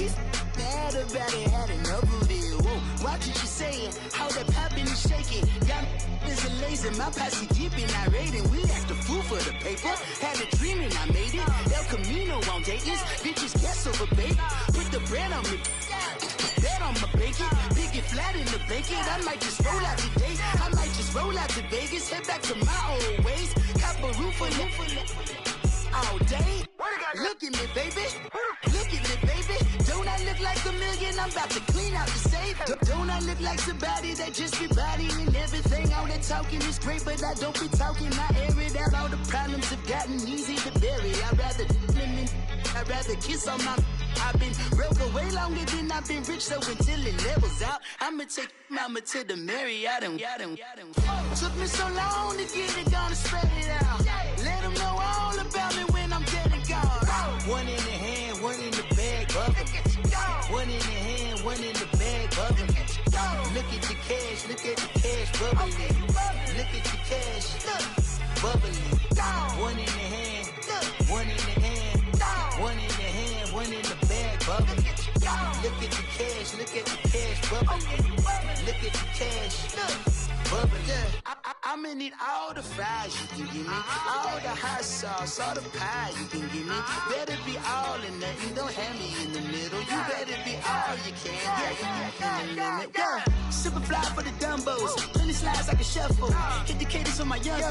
He's mad about it, had enough of it. Whoa, watch what you saying, how that poppin' and shaking. Got is a lazy, my posse deep and I raiding. We act a fool for the paper. Had a dream and I made it. El Camino on Dayton's, bitches guess over bait. Put the bread on me, bet on my bacon. Big it flat in the blanket. I might just roll out today. I might just roll out to Vegas. Head back to my old ways. Cop a roof for all day. Look at me, baby. Look at me, baby. Don't I look like a million? I'm about to clean out the safe. Don't I look like somebody that just be bodying everything? All that talking is great, but I don't be talking. I air it out. All the problems have gotten easy to bury. I'd rather kiss on my. I've been broke way longer than I've been rich, so until it levels out, I'ma take mama to the Marriott and took me so long to get it gone and spread it out. Let them know all about me when I'm dead and gone. One in the hand, one in the bag, bubbling. One in the hand, one in the bag, bubbling. Look at the cash, look at the cash, bubbling. Look at the cash, bubbling. One in the hand, one in the hand, one in the hand, one in the bag, bubbling. Look at the cash, look at the cash, bubbling. Look at the cash, bubbling. I'ma need all the fries you can give me, all the hot sauce, all the pie you can give me. Better be all in nothing, don't have me in the middle. You better be all you can. Super fly for the Dumbos, plenty slides like a shuffle. Hit the cadence on my young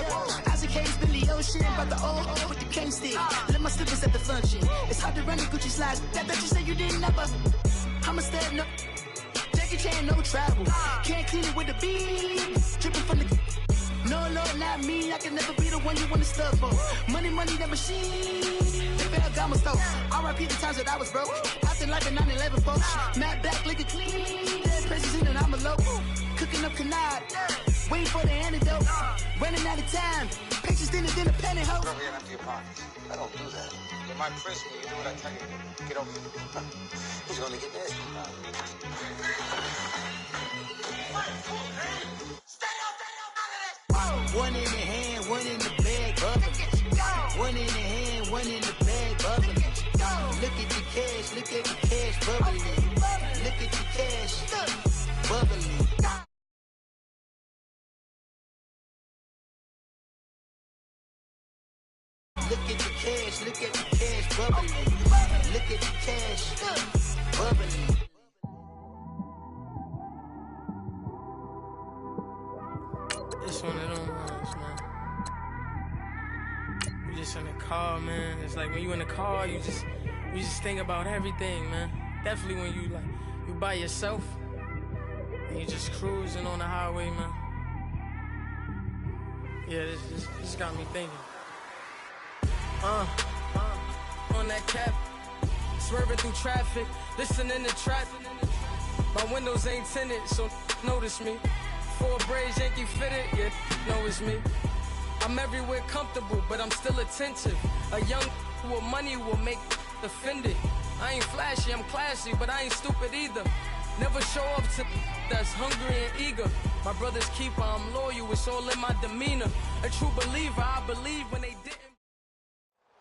Isaac Hayes, Billy Ocean, about the old with the cane stick. Let my slippers at the function. It's hard to run the Gucci slides. That bet you say you didn't never. I'ma stand up. Jackie Chan, no travel. Can't clean it with the beat. Dripping from the. No, Lord, not me. I can never be the one you wanna stuff for. Money, that machine. They fell gamma stove. R.I.P. the times that I was broke. Acting like a 9/11 folks. Matte black, liquor clean. Dead presses in and I'm a local. Cooking up canard. Waiting for the antidote. Running out of time. Patience thinner than a penny hoe. Over here and empty your pockets. I don't do that. You're my prisoner. You do what I tell you to do. Get over here. He's gonna get nasty. One in the hand, one in the bag, bubbling. One in the hand, one in the bag, bubbling. Look at the cash, look at the cash, bubbling. Look at the cash, bubbling. Look at the cash, look at the cash, bubbling. Look at the cash, bubbling. It's one of them ones, man. You just in the car, man. It's like when you in the car, you just think about everything, man. Definitely when you by yourself and you just cruising on the highway, man. Yeah, this got me thinking. On that cap, swerving through traffic, listening to trap. My windows ain't tinted, so notice me. 4 braids, Yankee fitted, yeah, know it's me. I'm everywhere comfortable, but I'm still attentive. A young with money will make offended. I ain't flashy, I'm classy, but I ain't stupid either. Never show up to that's hungry and eager. My brother's keeper, I'm loyal, it's all in my demeanor. A true believer, I believe when they didn't.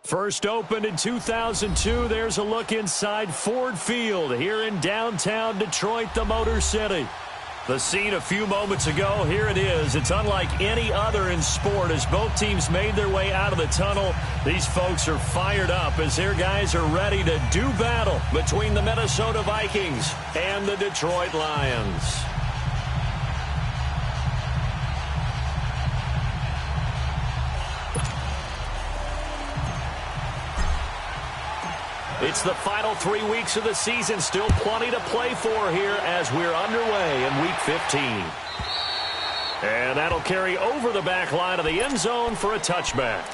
First opened in 2002, there's a look inside Ford Field here in downtown Detroit, the Motor City. The scene a few moments ago, here it is. It's unlike any other in sport as both teams made their way out of the tunnel. These folks are fired up as their guys are ready to do battle between the Minnesota Vikings and the Detroit Lions. It's the final 3 weeks of the season. Still plenty to play for here as we're underway in Week 15. And that'll carry over the back line of the end zone for a touchback.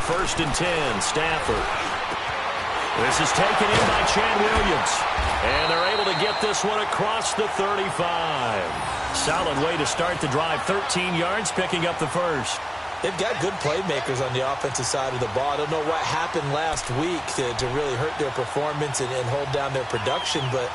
first and 10. Stafford. This is taken in by Chad Williams. And they're able to get this one across the 35. Solid way to start the drive. 13 yards, picking up the first. They've got good playmakers on the offensive side of the ball. I don't know what happened last week to really hurt their performance and hold down their production, but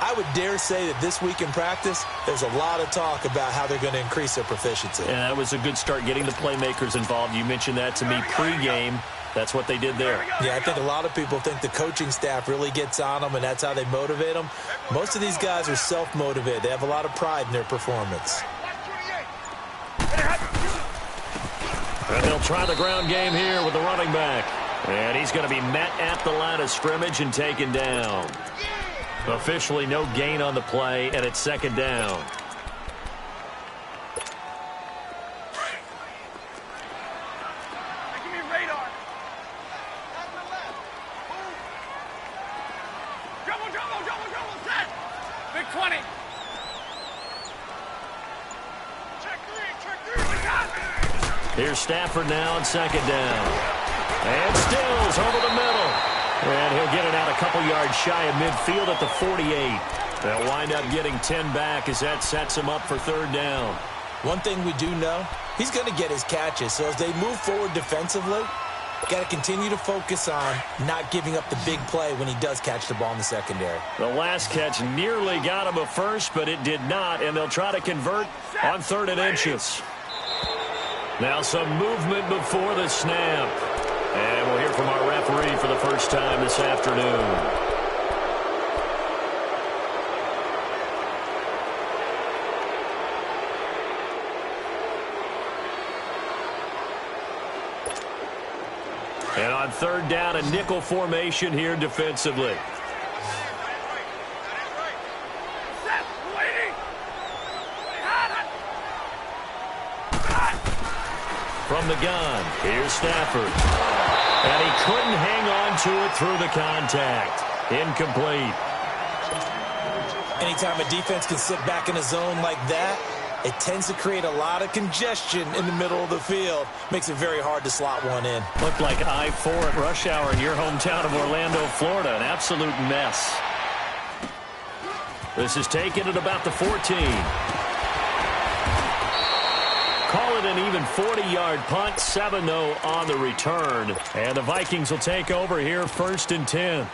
I would dare say that this week in practice, there's a lot of talk about how they're going to increase their proficiency. And that was a good start, getting the playmakers involved. You mentioned that to me pregame. That's what they did there. Yeah, I think a lot of people think the coaching staff really gets on them, and that's how they motivate them. Most of these guys are self-motivated. They have a lot of pride in their performance. And they'll try the ground game here with the running back. And he's going to be met at the line of scrimmage and taken down. Officially no gain on the play, and it's second down. Give me radar. Double, set. Big 20. Check three. Here's Stafford now on second down. And Stills over the middle. And he'll get it out a couple yards shy of midfield at the 48. They'll wind up getting 10 back as that sets him up for third down. One thing we do know, he's going to get his catches. So as they move forward defensively, got to continue to focus on not giving up the big play when he does catch the ball in the secondary. The last catch nearly got him a first, but it did not, and they'll try to convert on 3rd and inches. Now some movement before the snap. And we'll hear from our referee for the first time this afternoon. And on 3rd down, a nickel formation here defensively. From the gun, here's Stafford. And he couldn't hang on to it through the contact. Incomplete. Anytime a defense can sit back in a zone like that, it tends to create a lot of congestion in the middle of the field. Makes it very hard to slot one in. Looked like I-4 at rush hour in your hometown of Orlando, Florida. An absolute mess. This is taken at about the 14. Call it an even 40-yard punt, 7-0 on the return. And the Vikings will take over here, 1st and 10.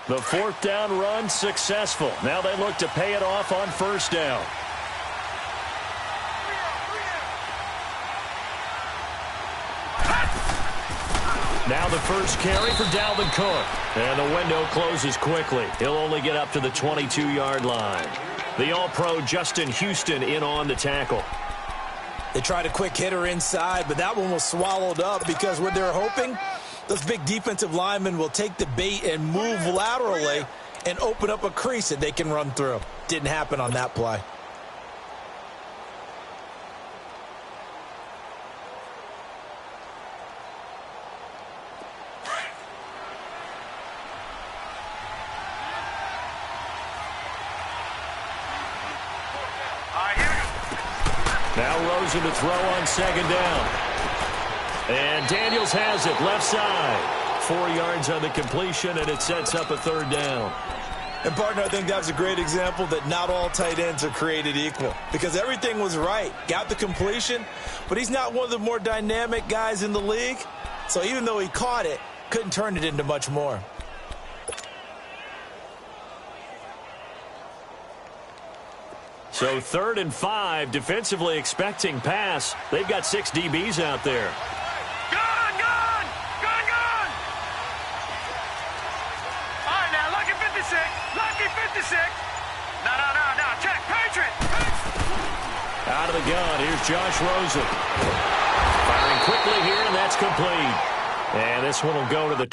The 4th down run successful. Now they look to pay it off on 1st down. Now the first carry for Dalvin Cook. And the window closes quickly. He'll only get up to the 22-yard line. The All-Pro Justin Houston in on the tackle. They tried a quick hitter inside, but that one was swallowed up because what they're hoping, those big defensive linemen will take the bait and move laterally and open up a crease that they can run through. Didn't happen on that play. Now Rosen to throw on 2nd down. And Daniels has it, left side. 4 yards on the completion, and it sets up a 3rd down. And, partner, I think that's a great example that not all tight ends are created equal. Because everything was right. Got the completion, but he's not one of the more dynamic guys in the league. So even though he caught it, couldn't turn it into much more. So 3rd and 5, defensively expecting pass. They've got 6 DBs out there. Gone! All right, now, lucky 56. No, check, Patriot. Out of the gun, here's Josh Rosen. Firing quickly here, and that's complete. And this one will go to the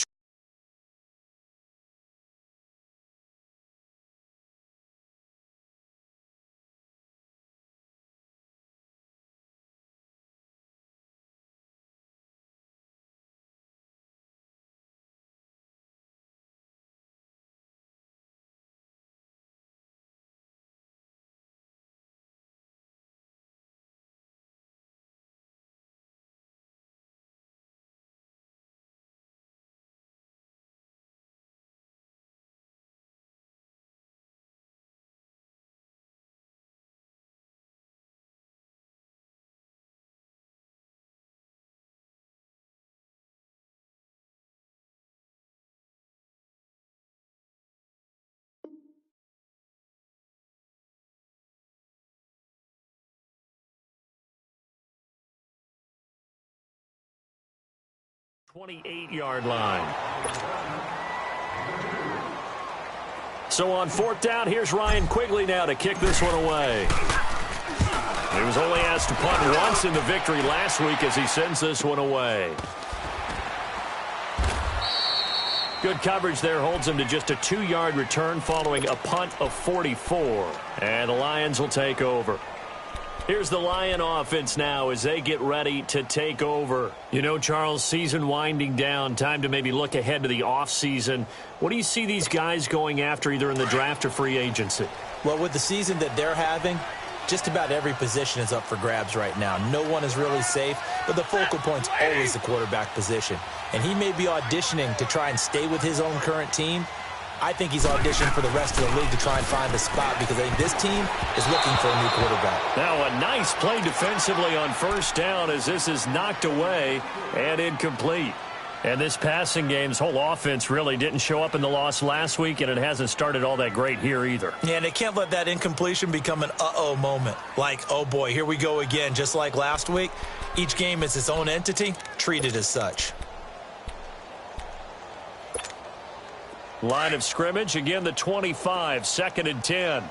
28-yard line. So on fourth down, here's Ryan Quigley now to kick this one away. He was only asked to punt once in the victory last week as he sends this one away. Good coverage there holds him to just a 2-yard return following a punt of 44. And the Lions will take over. Here's the Lion offense now as they get ready to take over. You know, Charles, season winding down, time to maybe look ahead to the offseason. What do you see these guys going after either in the draft or free agency? Well, with the season that they're having, just about every position is up for grabs right now. No one is really safe, but the focal point's always the quarterback position. And he may be auditioning to try and stay with his own current team. I think he's auditioning for the rest of the league to try and find a spot because I think this team is looking for a new quarterback. Now a nice play defensively on first down as this is knocked away and incomplete. And this passing game's whole offense really didn't show up in the loss last week, and it hasn't started all that great here either. Yeah, and they can't let that incompletion become an uh-oh moment. Like, oh boy, here we go again, just like last week. Each game is its own entity, treated as such. Line of scrimmage, again the 25, 2nd and 10.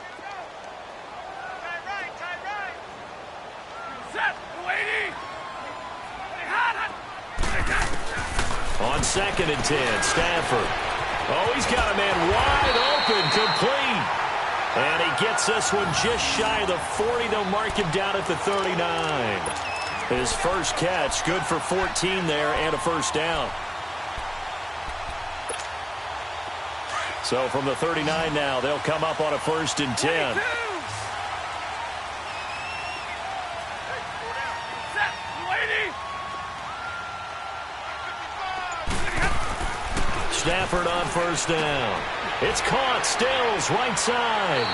On 2nd and 10, Stafford. Oh, he's got a man wide open, complete. And he gets this one just shy of the 40. They'll mark him down at the 39. His first catch, good for 14 there and a first down. So from the 39 now, they'll come up on a 1st and 10. Stafford on first down. It's caught. Stills right side.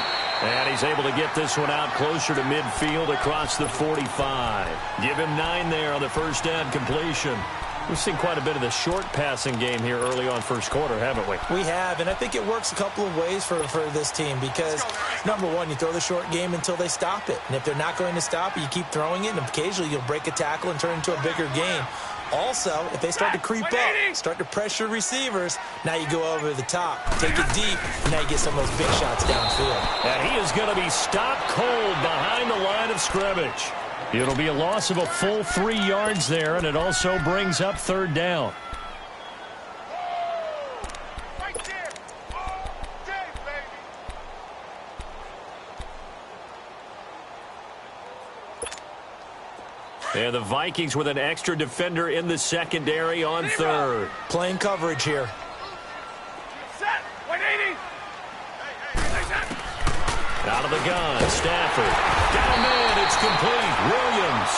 And he's able to get this one out closer to midfield across the 45. Give him 9 there on the first down completion. We've seen quite a bit of the short passing game here early on first quarter, haven't we? We have, and I think it works a couple of ways for this team because, number one, you throw the short game until they stop it. And if they're not going to stop it, you keep throwing it, and occasionally you'll break a tackle and turn it into a bigger game. Also, if they start to creep up, start to pressure receivers, now you go over the top, take it deep, and now you get some of those big shots downfield. And he is going to be stopped cold behind the line of scrimmage. It'll be a loss of a full 3 yards there, and it also brings up 3rd down. And the Vikings with an extra defender in the secondary on 3rd. Playing coverage here. Out of the gun, Stafford. Got a man, it's complete. Williams.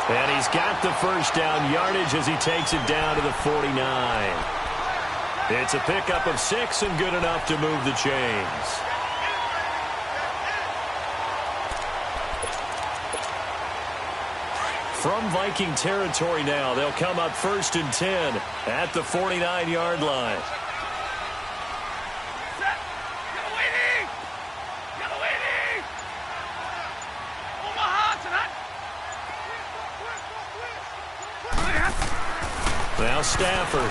And he's got the first down yardage as he takes it down to the 49. It's a pickup of 6 and good enough to move the chains. From Viking territory now, they'll come up 1st and 10 at the 49-yard line. Now Stafford.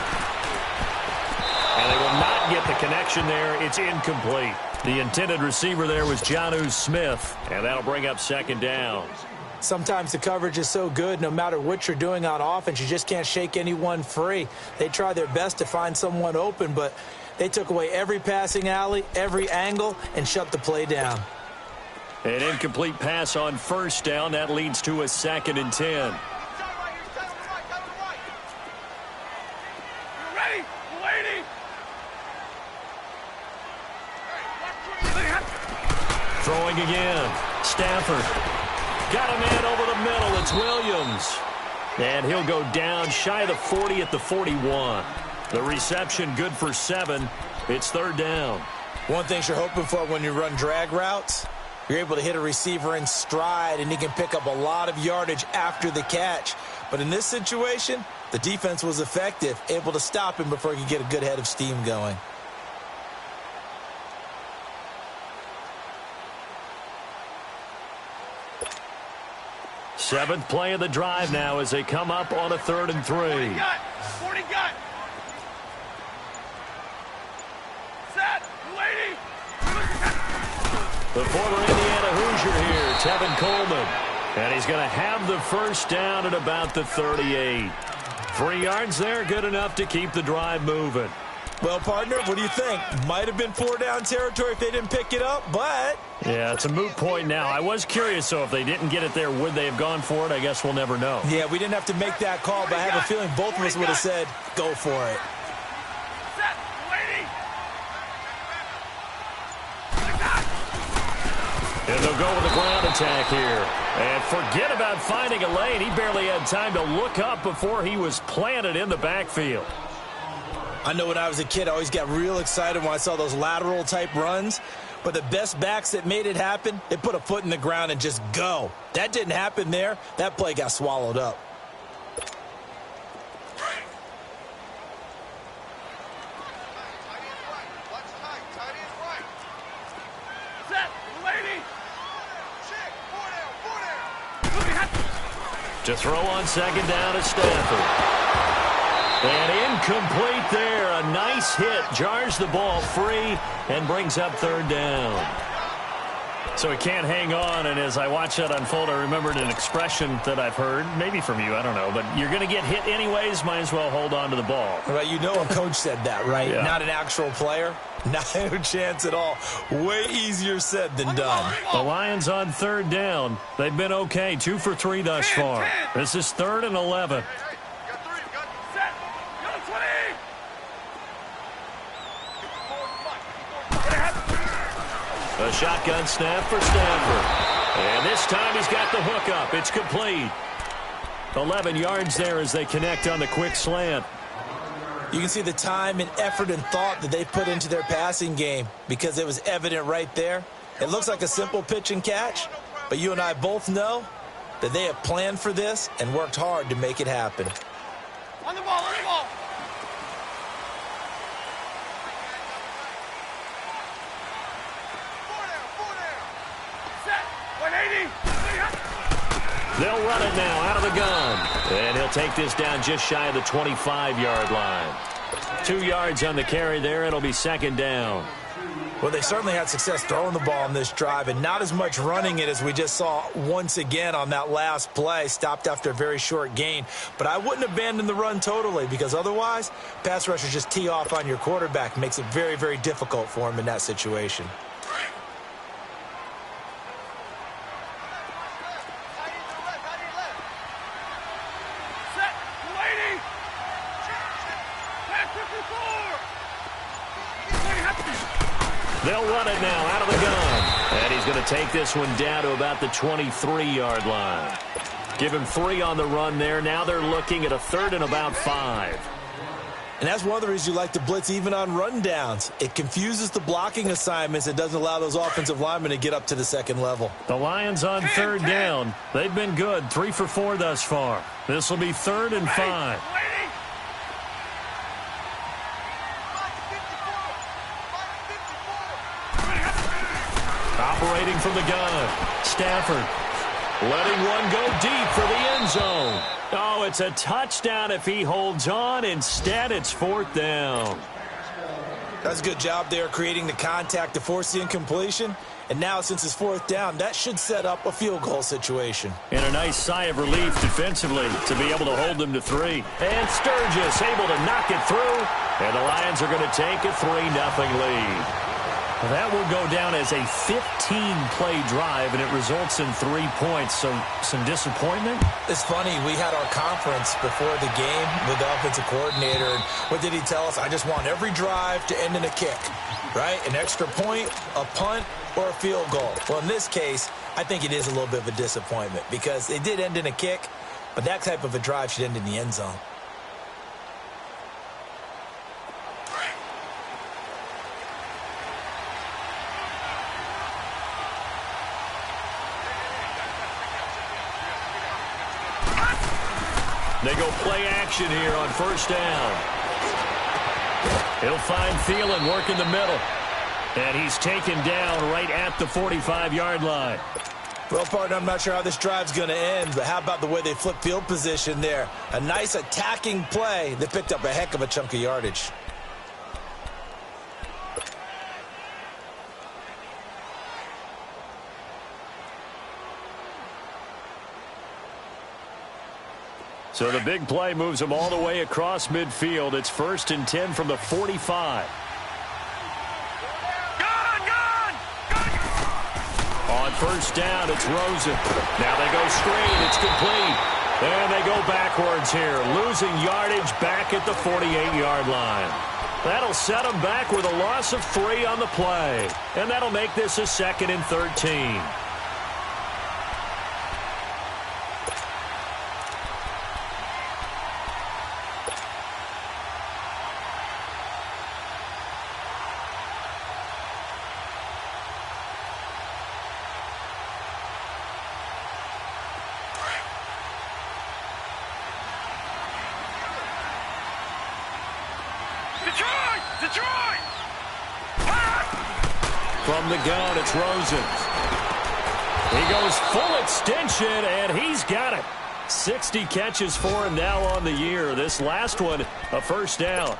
And they will not get the connection there. It's incomplete. The intended receiver there was Jonnu Smith, and that'll bring up 2nd down. Sometimes the coverage is so good, no matter what you're doing on offense, you just can't shake anyone free. They try their best to find someone open, but they took away every passing alley, every angle, and shut the play down. An incomplete pass on first down. That leads to a 2nd and 10. Throwing again. Stafford. Got a man over the middle. It's Williams. And he'll go down shy of the 40 at the 41. The reception good for 7. It's 3rd down. One thing you're hoping for when you run drag routes, you're able to hit a receiver in stride, and he can pick up a lot of yardage after the catch. But in this situation, the defense was effective, able to stop him before he could get a good head of steam going. Seventh play of the drive now as they come up on a 3rd and 3. 40 gun. The former Indiana Hoosier here, Tevin Coleman. And he's going to have the first down at about the 38. 3 yards there, good enough to keep the drive moving. Well, partner, what do you think? Might have been 4-down territory if they didn't pick it up, but... Yeah, it's a moot point now. I was curious, so if they didn't get it there, would they have gone for it? I guess we'll never know. Yeah, we didn't have to make that call, but I have a feeling both of us would have said, go for it. Set, lady. And they'll go with the ground attack here. And forget about finding a lane. He barely had time to look up before he was planted in the backfield. I know when I was a kid, I always got real excited when I saw those lateral-type runs. But the best backs that made it happen, they put a foot in the ground and just go. That didn't happen there. That play got swallowed up. To throw on second down is Stafford. And incomplete there. A nice hit. Jars the ball free and brings up third down. So he can't hang on, and as I watch that unfold, I remembered an expression that I've heard, maybe from you, I don't know, but you're going to get hit anyways, might as well hold on to the ball. Right, you know a coach said that, right? Yeah. Not an actual player. Not a chance at all. Way easier said than done. The Lions on third down. They've been okay, 2 for 3 thus far. This is 3rd and 11. A shotgun snap for Stafford. And this time he's got the hook up. It's complete. 11 yards there as they connect on the quick slant. You can see the time and effort and thought that they put into their passing game because it was evident right there. It looks like a simple pitch and catch, but you and I both know that they have planned for this and worked hard to make it happen. On the ball, on the ball. They'll run it now out of the gun. And he'll take this down just shy of the 25-yard line. 2 yards on the carry there. It'll be second down. Well, they certainly had success throwing the ball on this drive and not as much running it as we just saw once again on that last play. Stopped after a very short gain. But I wouldn't abandon the run totally because otherwise, pass rushers just tee off on your quarterback. Makes it very, very difficult for him in that situation. They'll run it now out of the gun. And he's going to take this one down to about the 23-yard line. Give him 3 on the run there. Now they're looking at a 3rd and about 5. And that's one of the reasons you like to blitz even on rundowns. It confuses the blocking assignments. It doesn't allow those offensive linemen to get up to the second level. The Lions on third down. They've been good. 3 for 4 thus far. This will be 3rd and 5. Operating from the gun. Stafford letting one go deep for the end zone. Oh, it's a touchdown if he holds on. Instead, it's 4th down. That's a good job there creating the contact to force the incompletion. And now, since it's 4th down, that should set up a field goal situation. And a nice sigh of relief defensively to be able to hold them to 3. And Sturgis able to knock it through. And the Lions are going to take a 3-0 lead. That will go down as a 15-play drive, and it results in 3 points. So some disappointment? It's funny. We had our conference before the game with the offensive coordinator. And what did he tell us? I just want every drive to end in a kick, right? An extra point, a punt, or a field goal. Well, in this case, I think it is a little bit of a disappointment because it did end in a kick, but that type of a drive should end in the end zone. They go play action here on 1st down. He'll find Thielen working the middle. And he's taken down right at the 45-yard line. Well, partner, I'm not sure how this drive's going to end, but how about the way they flip field position there? A nice attacking play that picked up a heck of a chunk of yardage. So the big play moves them all the way across midfield. It's 1st and 10 from the 45. On 1st down, it's Rosen. Now they go straight. It's complete. And they go backwards here, losing yardage back at the 48-yard line. That'll set them back with a loss of 3 on the play. And that'll make this a 2nd and 13. From the gun, it's Rosen. He goes full extension, and he's got it. 60 catches for him now on the year. This last one, a 1st down.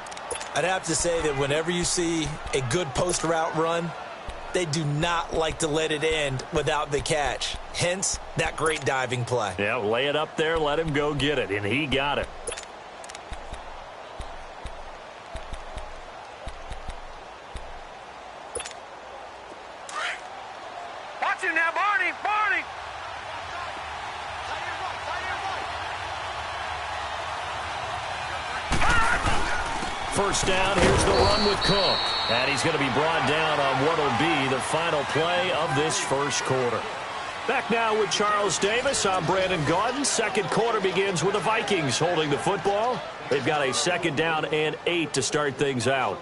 I'd have to say that whenever you see a good post route run, they do not like to let it end without the catch. Hence, that great diving play. Yeah, lay it up there, let him go get it, and he got it. First down, here's the run with Cook. And he's going to be brought down on what will be the final play of this 1st quarter. Back now with Charles Davis. I'm Brandon Gaudin. 2nd quarter begins with the Vikings holding the football. They've got a 2nd down and 8 to start things out.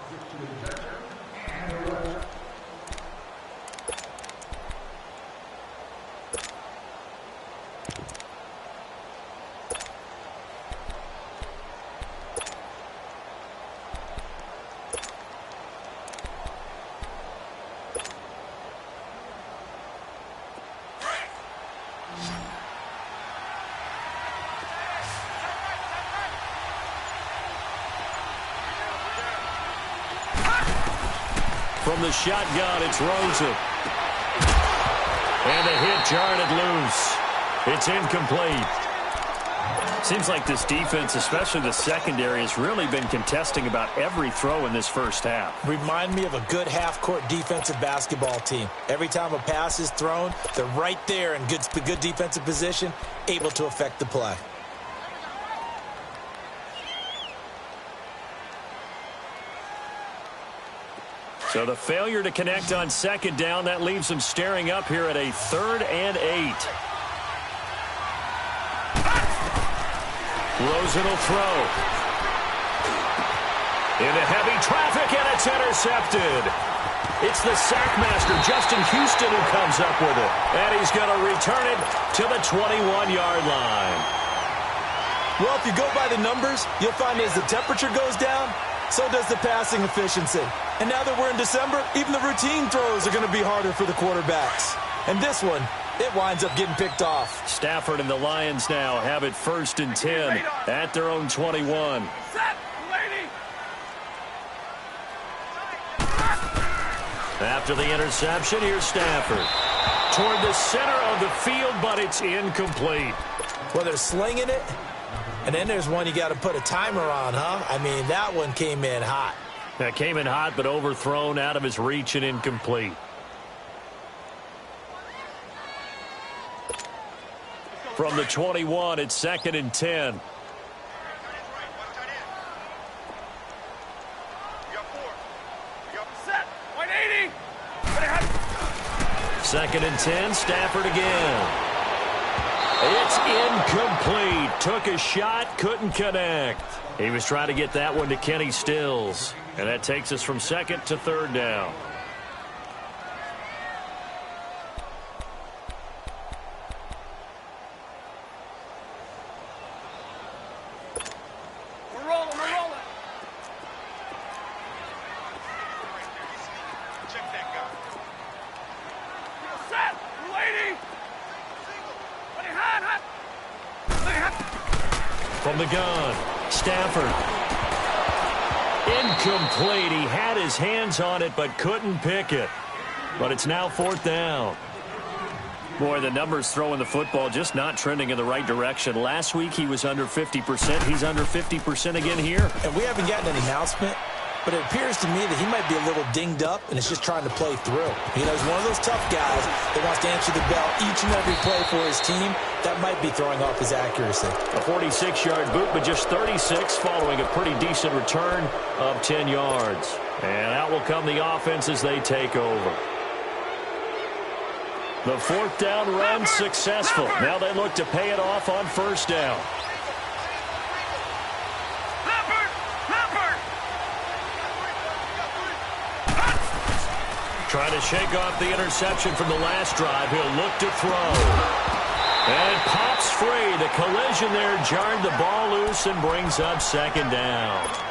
From the shotgun, it's Rosen. And the hit jarred it loose. It's incomplete. Seems like this defense, especially the secondary, has really been contesting about every throw in this 1st half. Remind me of a good half-court defensive basketball team. Every time a pass is thrown, they're right there in good defensive position, able to affect the play. So the failure to connect on 2nd down, that leaves them staring up here at a 3rd and 8. Rosen will throw. Into heavy traffic, and it's intercepted. It's the sackmaster, Justin Houston, who comes up with it. And he's going to return it to the 21-yard line. Well, if you go by the numbers, you'll find as the temperature goes down, so does the passing efficiency. And now that we're in December, even the routine throws are going to be harder for the quarterbacks. And this one, it winds up getting picked off. Stafford and the Lions now have it 1st and 10 at their own 21. After the interception, here's Stafford. Toward the center of the field, but it's incomplete. Well, they're slinging it. And then there's one you got to put a timer on, huh? I mean, that one came in hot. That came in hot, but overthrown, out of his reach, and incomplete. From the 21, it's 2nd and 10. 2nd and 10, Stafford again. It's incomplete. Took a shot, couldn't connect. He was trying to get that one to Kenny Stills. And that takes us from 2nd to 3rd down. We're rolling. Check that guy. Set. Lady. From the gun, Stafford. Incomplete. He had his hands on it but couldn't pick it. But it's now 4th down. Boy, the numbers throwing the football just not trending in the right direction. Last week he was under 50%. He's under 50% again here. And we haven't gotten an announcement, but it appears to me that he might be a little dinged up and is just trying to play through. You know, he's one of those tough guys that wants to answer the bell each and every play for his team. That might be throwing off his accuracy. A 46-yard boot, but just 36 following a pretty decent return of 10 yards. And out will come the offense as they take over. The fourth down run successful. Now they look to pay it off on first down. Trying to shake off the interception from the last drive. He'll look to throw. And it pops free. The collision there jarred the ball loose and brings up second down.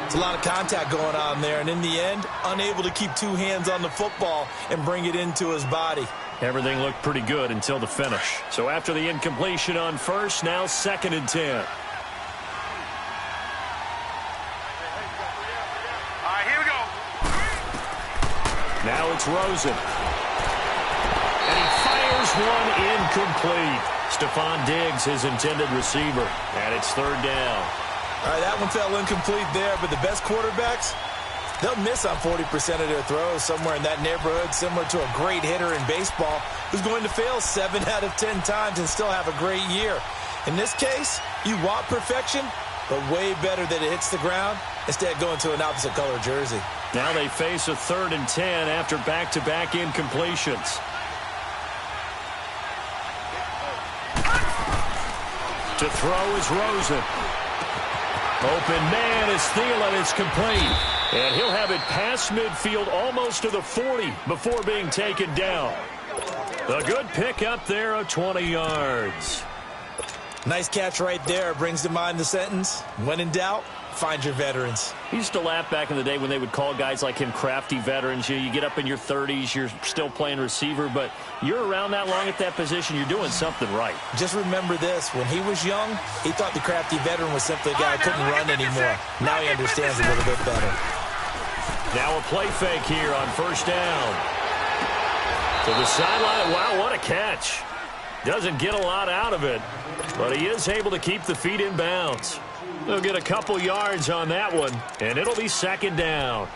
It's a lot of contact going on there, and in the end, unable to keep two hands on the football and bring it into his body. Everything looked pretty good until the finish. So after the incompletion on first, now 2nd and 10. All right, here we go. Now it's Rosen. And he fires one incomplete. Stephon Diggs, his intended receiver. And it's 3rd down. All right, that one fell incomplete there, but the best quarterbacks, they'll miss on 40% of their throws, somewhere in that neighborhood, similar to a great hitter in baseball who's going to fail 7 out of 10 times and still have a great year. In this case, you want perfection, but way better that it hits the ground instead of going to an opposite color jersey. Now they face a 3rd and 10 after back-to-back incompletions. To throw is Rosen. Open man is Thielen. It's complete. And he'll have it past midfield almost to the 40 before being taken down. A good pick up there of 20 yards. Nice catch right there. Brings to mind the sentence, when in doubt, find your veterans. He used to laugh back in the day when they would call guys like him crafty veterans. You get up in your 30s, you're still playing receiver, but you're around that long at that position, you're doing something right. Just remember this. When he was young, he thought the crafty veteran was simply a guy who couldn't run anymore. Now he understands a little bit better. Now a play fake here on first down. To the sideline. Wow, what a catch. Doesn't get a lot out of it, but he is able to keep the feet in bounds. They'll get a couple yards on that one, and it'll be 2nd down.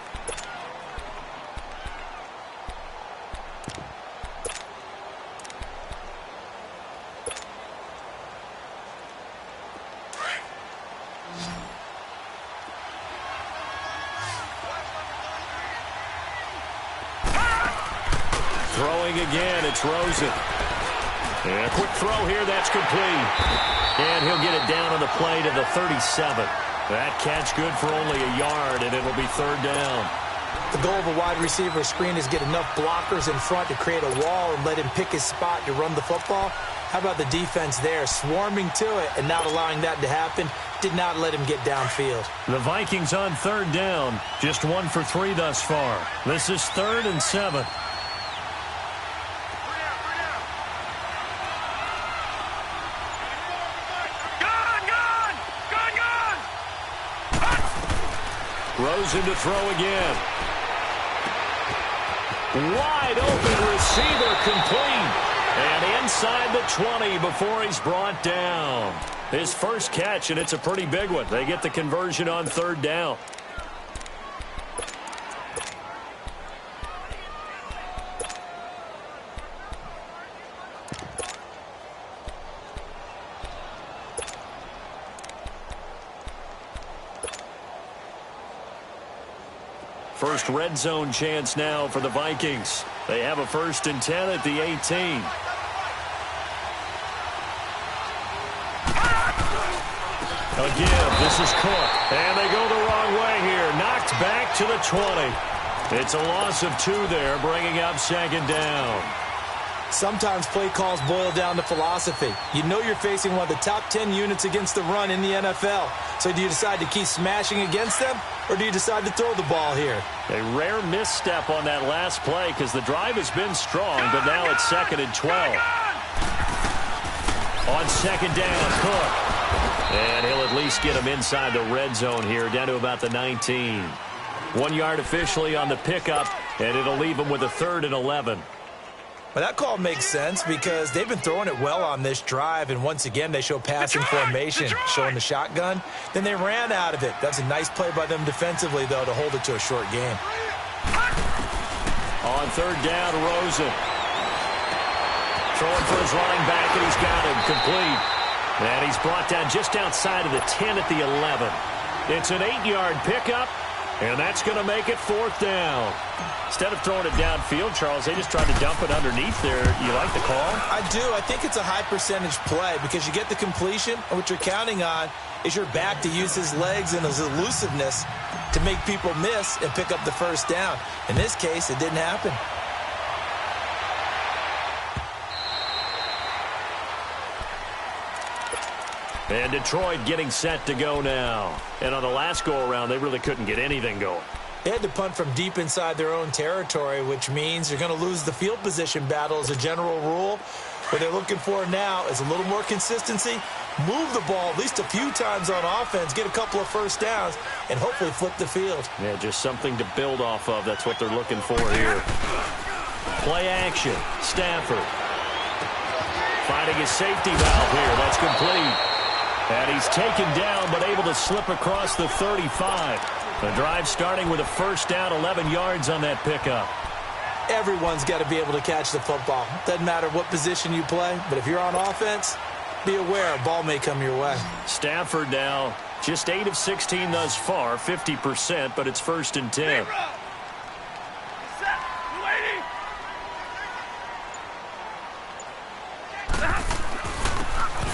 Throwing again, it's Rosen. And a quick throw here, that's complete. And he'll get it down on the play to the 37. That catch good for only a yard, and it'll be 3rd down. The goal of a wide receiver screen is get enough blockers in front to create a wall and let him pick his spot to run the football. How about the defense there, swarming to it and not allowing that to happen? Did not let him get downfield. The Vikings on 3rd down, just 1 for 3 thus far. This is 3rd and 7. Rosen to throw again. Wide open receiver complete. And inside the 20 before he's brought down. His first catch, and it's a pretty big one. They get the conversion on 3rd down. First red zone chance now for the Vikings. They have a 1st and 10 at the 18. Again, this is Cook. And they go the wrong way here. Knocked back to the 20. It's a loss of 2 there, bringing up 2nd down. Sometimes play calls boil down to philosophy. You know you're facing one of the top 10 units against the run in the NFL. So do you decide to keep smashing against them, or do you decide to throw the ball here? A rare misstep on that last play because the drive has been strong, but now it's 2nd and 12. On 2nd down, Cook. And he'll at least get him inside the red zone here, down to about the 19. 1 yard officially on the pickup, and it'll leave him with a 3rd and 11. Well, that call makes sense because they've been throwing it well on this drive, and once again, they show passing formation, showing the shotgun. Then they ran out of it. That's a nice play by them defensively, though, to hold it to a short game. On third down, Rosen. Throwing for his running back, and he's got him complete. And he's brought down just outside of the 10 at the 11. It's an 8-yard pickup, and that's going to make it fourth down. Instead of throwing it downfield, Charles, they just tried to dump it underneath there. You like the call? I do. I think it's a high-percentage play because you get the completion, and what you're counting on is your back to use his legs and his elusiveness to make people miss and pick up the first down. In this case, it didn't happen. And Detroit getting set to go now. And on the last go-around, they really couldn't get anything going. They had to punt from deep inside their own territory, which means you're going to lose the field position battle as a general rule. What they're looking for now is a little more consistency, move the ball at least a few times on offense, get a couple of first downs, and hopefully flip the field. Yeah, just something to build off of. That's what they're looking for here. Play action. Stafford finding his safety valve here. That's complete. And he's taken down but able to slip across the 35. The drive starting with a first down, 11 yards on that pickup. Everyone's got to be able to catch the football. Doesn't matter what position you play, but if you're on offense, be aware a ball may come your way. Stafford now just 8 of 16 thus far, 50%, but it's first and 10.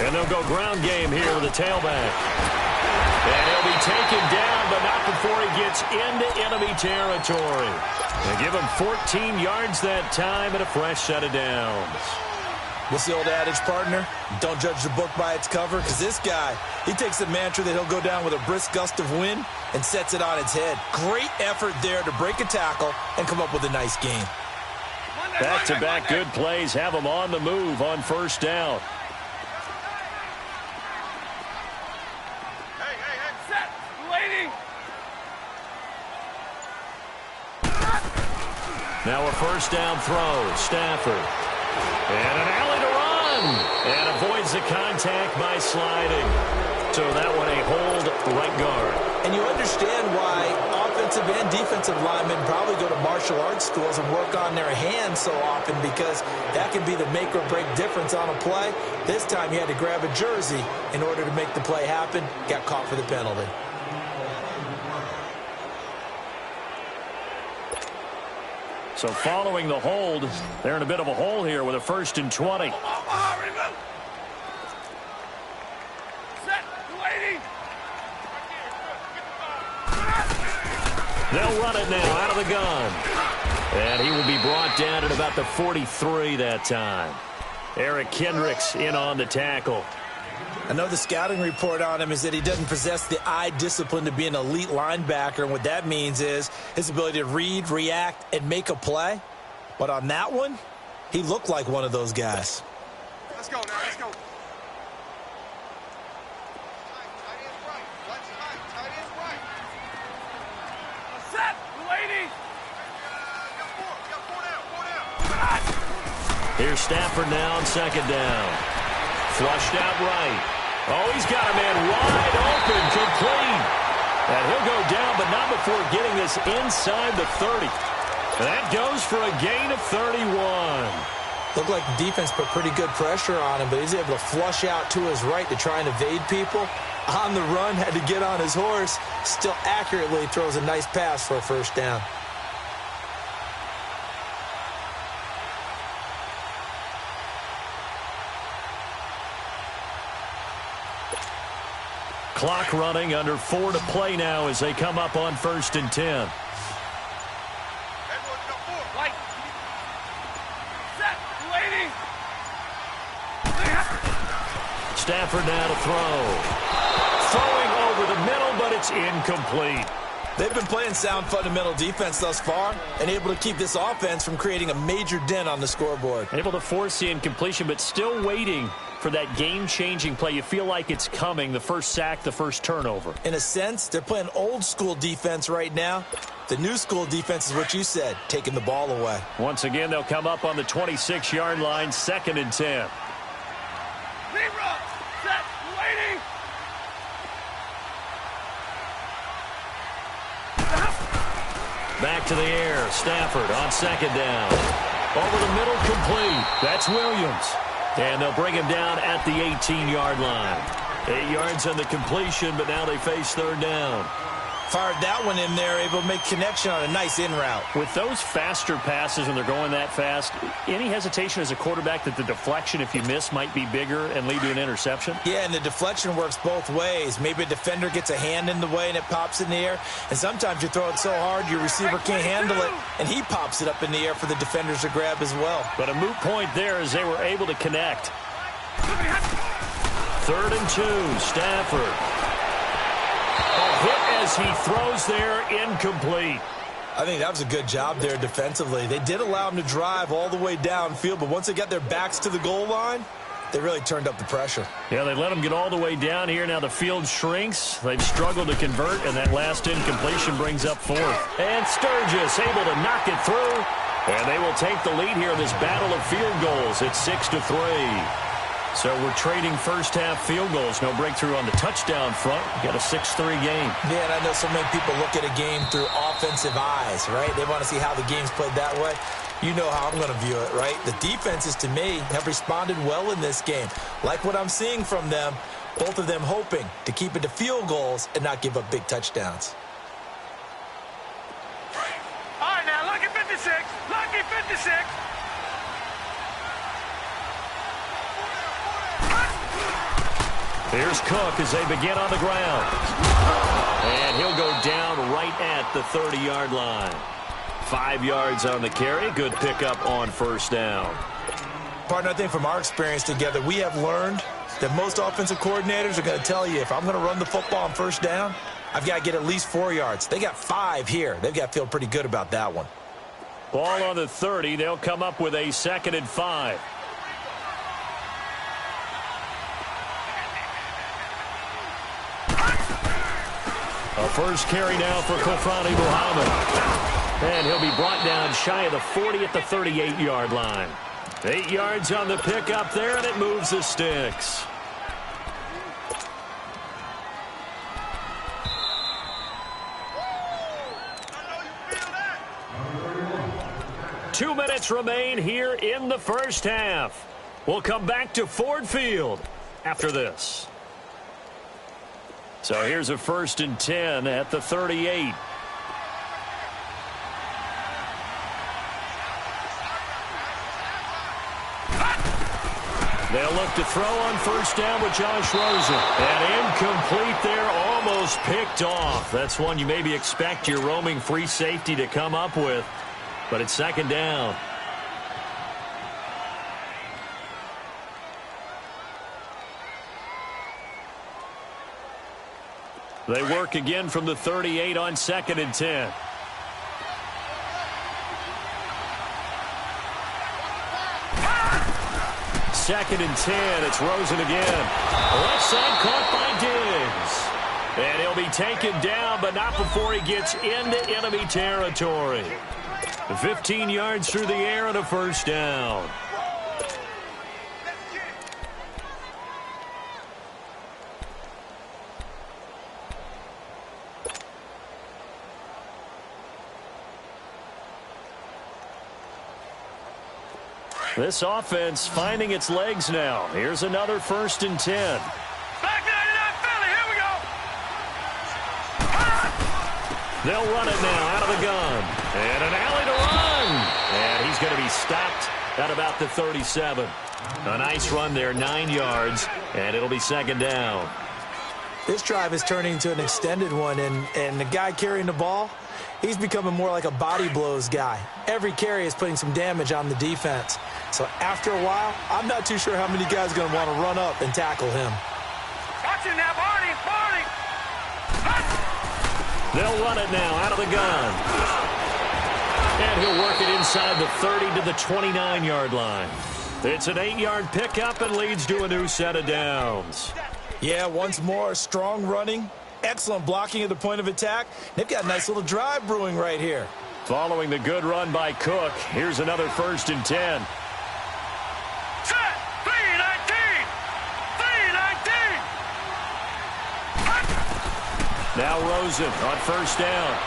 And they'll go ground game here with a tailback. And he'll be taken down, but not before he gets into enemy territory. They give him 14 yards that time and a fresh set of downs. What's the old adage, partner? Don't judge the book by its cover, because this guy, he takes the mantra that he'll go down with a brisk gust of wind and sets it on its head. Great effort there to break a tackle and come up with a nice game. Back-to-back good plays have him on the move on first down. Now a first down throw. Stafford. And an alley to run. And avoids the contact by sliding. So that one a hold right guard. And you understand why offensive and defensive linemen probably go to martial arts schools and work on their hands so often, because that can be the make or break difference on a play. This time he had to grab a jersey in order to make the play happen. Got caught for the penalty. So following the hold, they're in a bit of a hole here with a first and 20. They'll run it now out of the gun. And he will be brought down at about the 43 that time. Eric Kendricks in on the tackle. I know the scouting report on him is that he doesn't possess the eye discipline to be an elite linebacker, and what that means is his ability to read, react, and make a play. But on that one, he looked like one of those guys. Let's go now, let's go. Set, ladies. Here's Stafford now on second down. Flushed out right. Oh, he's got a man wide open, complete. And he'll go down, but not before getting this inside the 30. That goes for a gain of 31. Looked like the defense put pretty good pressure on him, but he's able to flush out to his right to try and evade people. On the run, had to get on his horse. Still accurately throws a nice pass for a first down. Clock running, under 4 to play now as they come up on first and 10. Stafford now to throw. Throwing over the middle, but it's incomplete. They've been playing sound fundamental defense thus far and able to keep this offense from creating a major dent on the scoreboard. Able to force the incompletion, but still waiting for that game-changing play. You feel like it's coming, the first sack, the first turnover. In a sense, they're playing old-school defense right now. The new school defense is what you said, taking the ball away. Once again, they'll come up on the 26-yard line, 2nd and 10. Libra, set, waiting. Back to the air. Stafford on 2nd down. Over the middle, complete. That's Williams. And they'll bring him down at the 18-yard line. 8 yards on the completion, but now they face 3rd down. Fired that one in there, able to make connection on a nice in route. With those faster passes when they're going that fast, any hesitation as a quarterback that the deflection, if you miss, might be bigger and lead to an interception? Yeah, and the deflection works both ways. Maybe a defender gets a hand in the way and it pops in the air. And sometimes you throw it so hard your receiver can't handle it, and he pops it up in the air for the defenders to grab as well. But a moot point there as they were able to connect. 3rd and 2, Stafford. Hit as he throws there, incomplete. I think that was a good job there defensively. They did allow him to drive all the way downfield, but once they got their backs to the goal line, they really turned up the pressure. Yeah, they let him get all the way down here. Now the field shrinks. They've struggled to convert, and that last incompletion brings up 4th. And Sturgis able to knock it through. And they will take the lead here in this battle of field goals. It's 6-3. So we're trading first-half field goals. No breakthrough on the touchdown front. We got a 6-3 game. Yeah, and I know so many people look at a game through offensive eyes, right? They want to see how the game's played that way. You know how I'm going to view it, right? The defenses, to me, have responded well in this game. Like what I'm seeing from them, both of them hoping to keep it to field goals and not give up big touchdowns. All right, now, lucky 56. Lucky 56. Here's Cook as they begin on the ground. And he'll go down right at the 30-yard line. 5 yards on the carry. Good pickup on 1st down. Partner, I think from our experience together, we have learned that most offensive coordinators are going to tell you, if I'm going to run the football on 1st down, I've got to get at least 4 yards. They got 5 here. They've got to feel pretty good about that one. Ball on the 30. They'll come up with a 2nd and 5. A first carry now for Kofrani Muhammad. And he'll be brought down shy of the 40 at the 38-yard line. 8 yards on the pickup there, and it moves the sticks. Two minutes remain here in the first half. We'll come back to Ford Field after this. So here's a 1st and 10 at the 38. They'll look to throw on 1st down with Josh Rosen. And incomplete there, almost picked off. That's one you maybe expect your roaming free safety to come up with. But it's 2nd down. They work again from the 38 on 2nd and 10. Second and 10. It's Rosen again. Left side caught by Diggs. And he'll be taken down, but not before he gets into enemy territory. 15 yards through the air and a 1st down. This offense finding its legs now. Here's another 1st and 10. Back 99 Philly, here we go. They'll run it now out of the gun. And an alley to run. And he's going to be stopped at about the 37. A nice run there, 9 yards, and it'll be 2nd down. This drive is turning into an extended one, and the guy carrying the ball, he's becoming more like a body blows guy. Every carry is putting some damage on the defense. So after a while, I'm not too sure how many guys are going to want to run up and tackle him. Watch it now, Barney. They'll run it now out of the gun. And he'll work it inside the 30 to the 29-yard line. It's an 8-yard pickup and leads to a new set of downs. Yeah, once more, strong running, excellent blocking at the point of attack. They've got a nice little drive brewing right here. Following the good run by Cook, here's another 1st and 10. Set! 3-19! 3-19! Now Rosen on 1st down.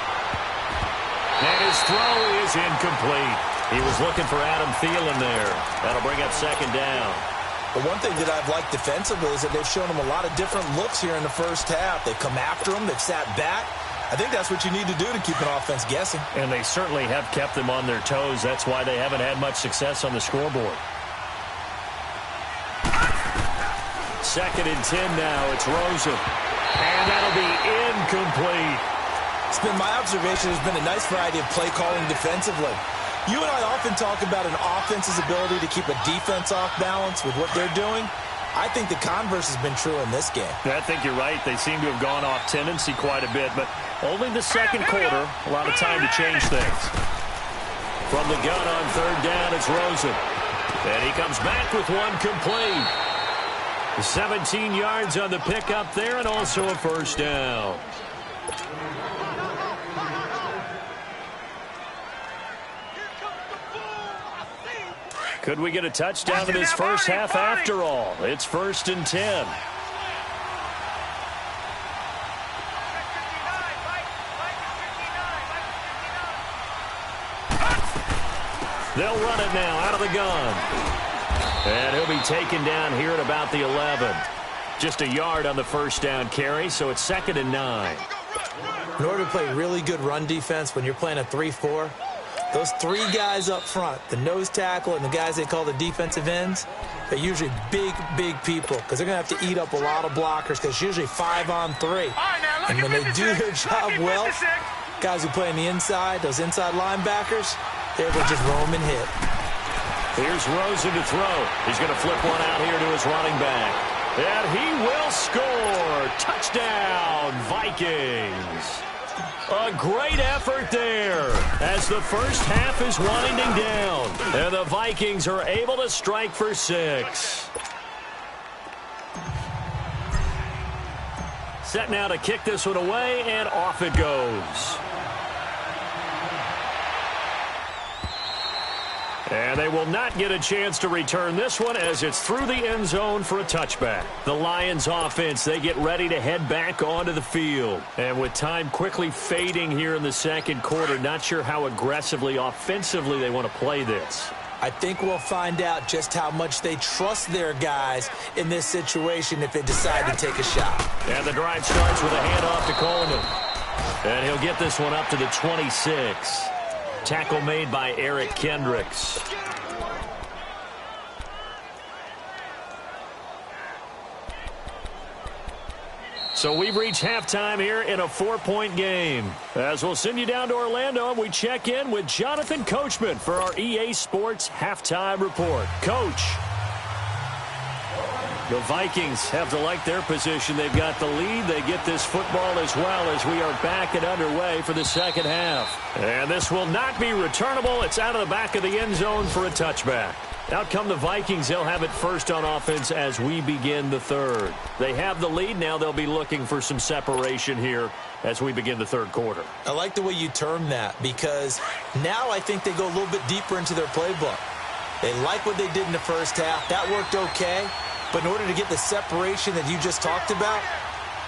And his throw is incomplete. He was looking for Adam Thielen there. That'll bring up 2nd down. But one thing that I've liked defensively is that they've shown him a lot of different looks here in the first half. They've come after him. They've sat back. I think that's what you need to do to keep an offense guessing. And they certainly have kept them on their toes. That's why they haven't had much success on the scoreboard. 2nd and 10 now. It's Rosen. And that'll be incomplete. It's been my observation there's been a nice variety of play calling defensively. You and I often talk about an offense's ability to keep a defense off balance with what they're doing. I think the converse has been true in this game. I think you're right. They seem to have gone off tendency quite a bit, but only the 2nd quarter, a lot of time to change things. From the gun on 3rd down, it's Rosen. And he comes back with one complete. 17 yards on the pickup there and also a 1st down. Could we get a touchdown in this first half after all? It's 1st and 10. They'll run it now out of the gun. And he'll be taken down here at about the 11. Just a yard on the 1st down carry, so it's 2nd and 9. In order to play really good run defense when you're playing a 3-4, those 3 guys up front, the nose tackle and the guys they call the defensive ends, they're usually big, big people because they're going to have to eat up a lot of blockers because it's usually 5 on 3. And when they do their job well, guys who play on the inside, those inside linebackers, they're able to just roam and hit. Here's Rosen to throw. He's going to flip one out here to his running back. And he will score. Touchdown, Vikings. A great effort there as the first half is winding down. And the Vikings are able to strike for 6. Set now to kick this one away, and off it goes. And they will not get a chance to return this one as it's through the end zone for a touchback. The Lions offense, they get ready to head back onto the field. And with time quickly fading here in the 2nd quarter, not sure how aggressively, offensively they want to play this. I think we'll find out just how much they trust their guys in this situation if they decide to take a shot. And the drive starts with a handoff to Coleman. And he'll get this one up to the 26. Tackle made by Eric Kendricks. So we've reached halftime here in a 4-point game. As we'll send you down to Orlando, and we check in with Jonathan Coachman for our EA Sports Halftime Report. Coach, the Vikings have to like their position. They've got the lead. They get this football as well as we are back and underway for the 2nd half. And this will not be returnable. It's out of the back of the end zone for a touchback. Out come the Vikings. They'll have it first on offense as we begin the 3rd. They have the lead. Now they'll be looking for some separation here as we begin the 3rd quarter. I like the way you term that because now I think they go a little bit deeper into their playbook. They like what they did in the first half. That worked okay. But in order to get the separation that you just talked about,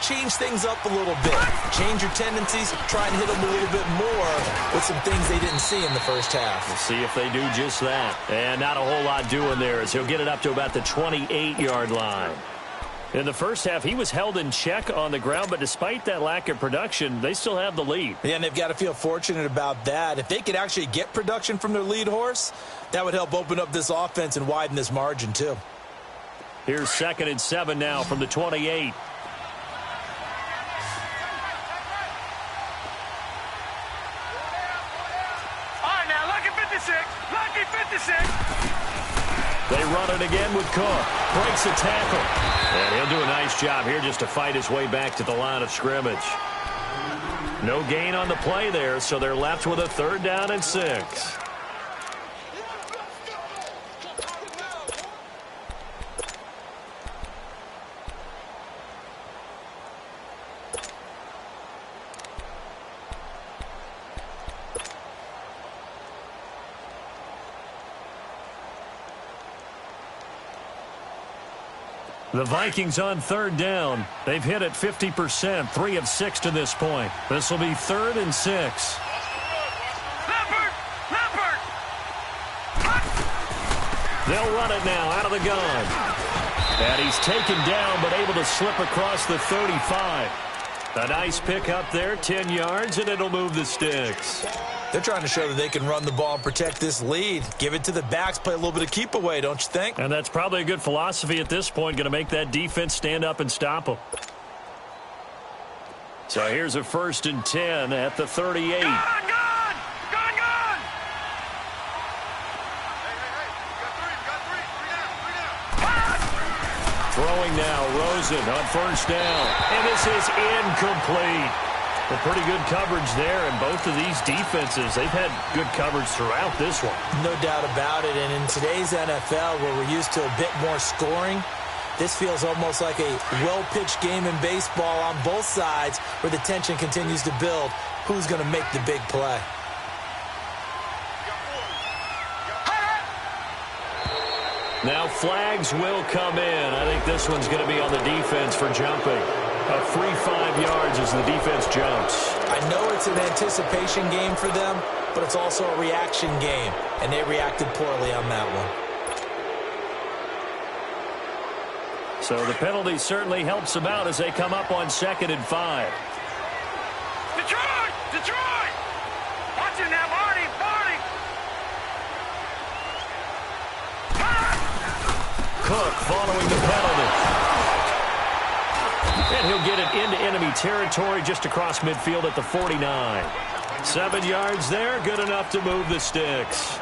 change things up a little bit. Change your tendencies, try and hit them a little bit more with some things they didn't see in the first half. We'll see if they do just that. And not a whole lot doing there as he'll get it up to about the 28-yard line. In the first half, he was held in check on the ground, but despite that lack of production, they still have the lead. Yeah, and they've got to feel fortunate about that. If they could actually get production from their lead horse, that would help open up this offense and widen this margin too. Here's 2nd and 7 now from the 28. All right, now, lucky 56. Lucky 56. They run it again with Cook. Breaks a tackle. And he'll do a nice job here just to fight his way back to the line of scrimmage. No gain on the play there, so they're left with a 3rd down and 6. The Vikings on 3rd down. They've hit it 50%, 3 of 6 to this point. This will be 3rd and 6. They'll run it now out of the gun. And he's taken down but able to slip across the 35. A nice pick up there, 10 yards, and it'll move the sticks. They're trying to show that they can run the ball and protect this lead. Give it to the backs, play a little bit of keep away, don't you think? And that's probably a good philosophy at this point, going to make that defense stand up and stop them. So here's a 1st and 10 at the 38. Gone! Throwing now, Rosen on 1st down. And this is incomplete. Well, pretty good coverage there, and both of these defenses, they've had good coverage throughout this one. No doubt about it, and in today's NFL, where we're used to a bit more scoring, this feels almost like a well-pitched game in baseball on both sides where the tension continues to build. Who's going to make the big play? Now flags will come in. I think this one's going to be on the defense for jumping. A free 5 yards as the defense jumps. I know it's an anticipation game for them, but it's also a reaction game, and they reacted poorly on that one. So the penalty certainly helps them out as they come up on 2nd and 5. Detroit! Watch it now, Marty! Cook following the penalty. And he'll get it into enemy territory just across midfield at the 49. 7 yards there, good enough to move the sticks.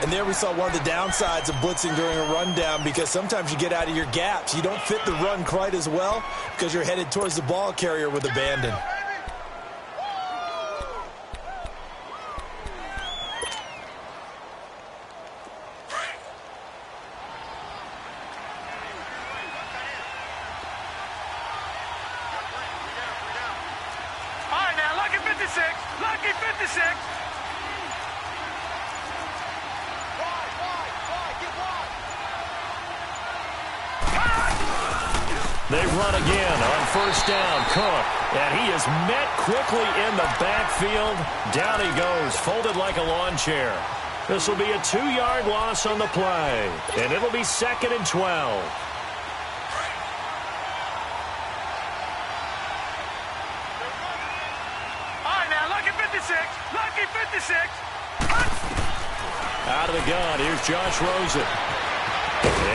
And there we saw one of the downsides of blitzing during a rundown, because sometimes you get out of your gaps. You don't fit the run quite as well because you're headed towards the ball carrier with abandon. Lucky 56. They run again on 1st down. Cook, and he is met quickly in the backfield. Down he goes, folded like a lawn chair. This will be a 2-yard loss on the play, and it'll be 2nd and 12. Lucky 56. Out of the gun, here's Josh Rosen.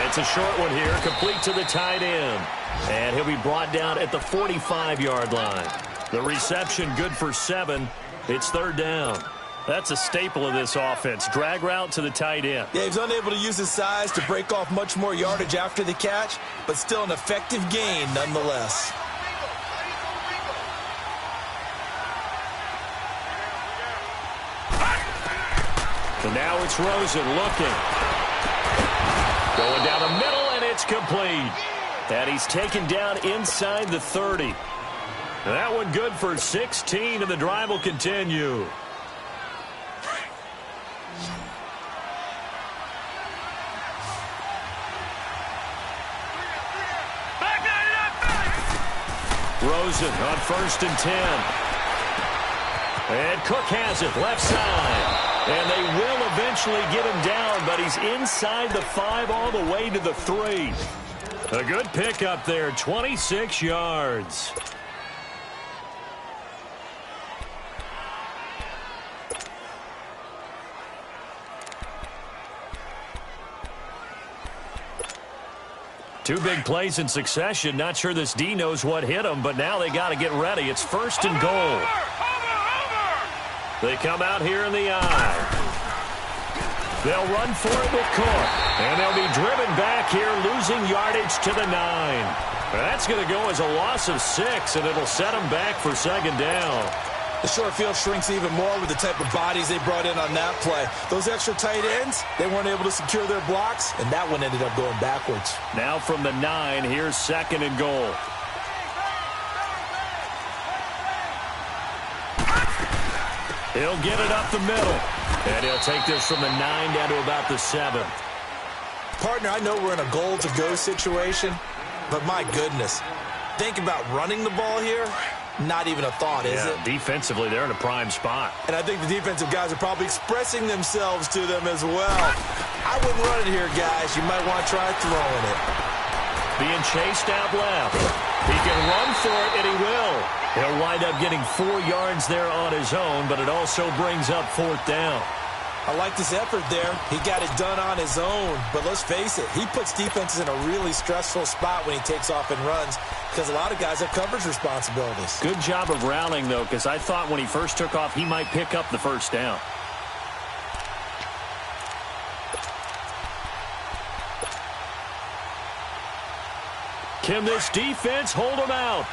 It's a short one here, complete to the tight end. And he'll be brought down at the 45-yard line. The reception good for 7. It's 3rd down. That's a staple of this offense. Drag route to the tight end. Yeah, he's unable to use his size to break off much more yardage after the catch, but still an effective gain nonetheless. And now it's Rosen looking. Going down the middle, and it's complete. And he's taken down inside the 30. That one good for 16, and the drive will continue. Rosen on 1st and 10. And Cook has it left side. And they will eventually get him down, but he's inside the 5 all the way to the 3. A good pickup there, 26 yards. Two big plays in succession. Not sure this D knows what hit him, but now they got to get ready. It's 1st and goal. They come out here in the eye. They'll run for it with Cook. And they'll be driven back here, losing yardage to the 9. That's going to go as a loss of 6, and it'll set them back for 2nd down. The short field shrinks even more with the type of bodies they brought in on that play. Those extra tight ends, they weren't able to secure their blocks, and that one ended up going backwards. Now from the 9, here's 2nd and goal. He'll get it up the middle, and he'll take this from the 9 down to about the 7. Partner, I know we're in a goal-to-go situation, but my goodness, think about running the ball here. Not even a thought, is it? Defensively, they're in a prime spot. And I think the defensive guys are probably expressing themselves to them as well. I wouldn't run it here, guys. You might want to try throwing it. Being chased out left. He can run for it, and he will. He'll wind up getting 4 yards there on his own, but it also brings up 4th down. I like this effort there. He got it done on his own. But let's face it, he puts defenses in a really stressful spot when he takes off and runs because a lot of guys have coverage responsibilities. Good job of rallying, though, because I thought when he first took off, he might pick up the 1st down. Can this defense hold him out?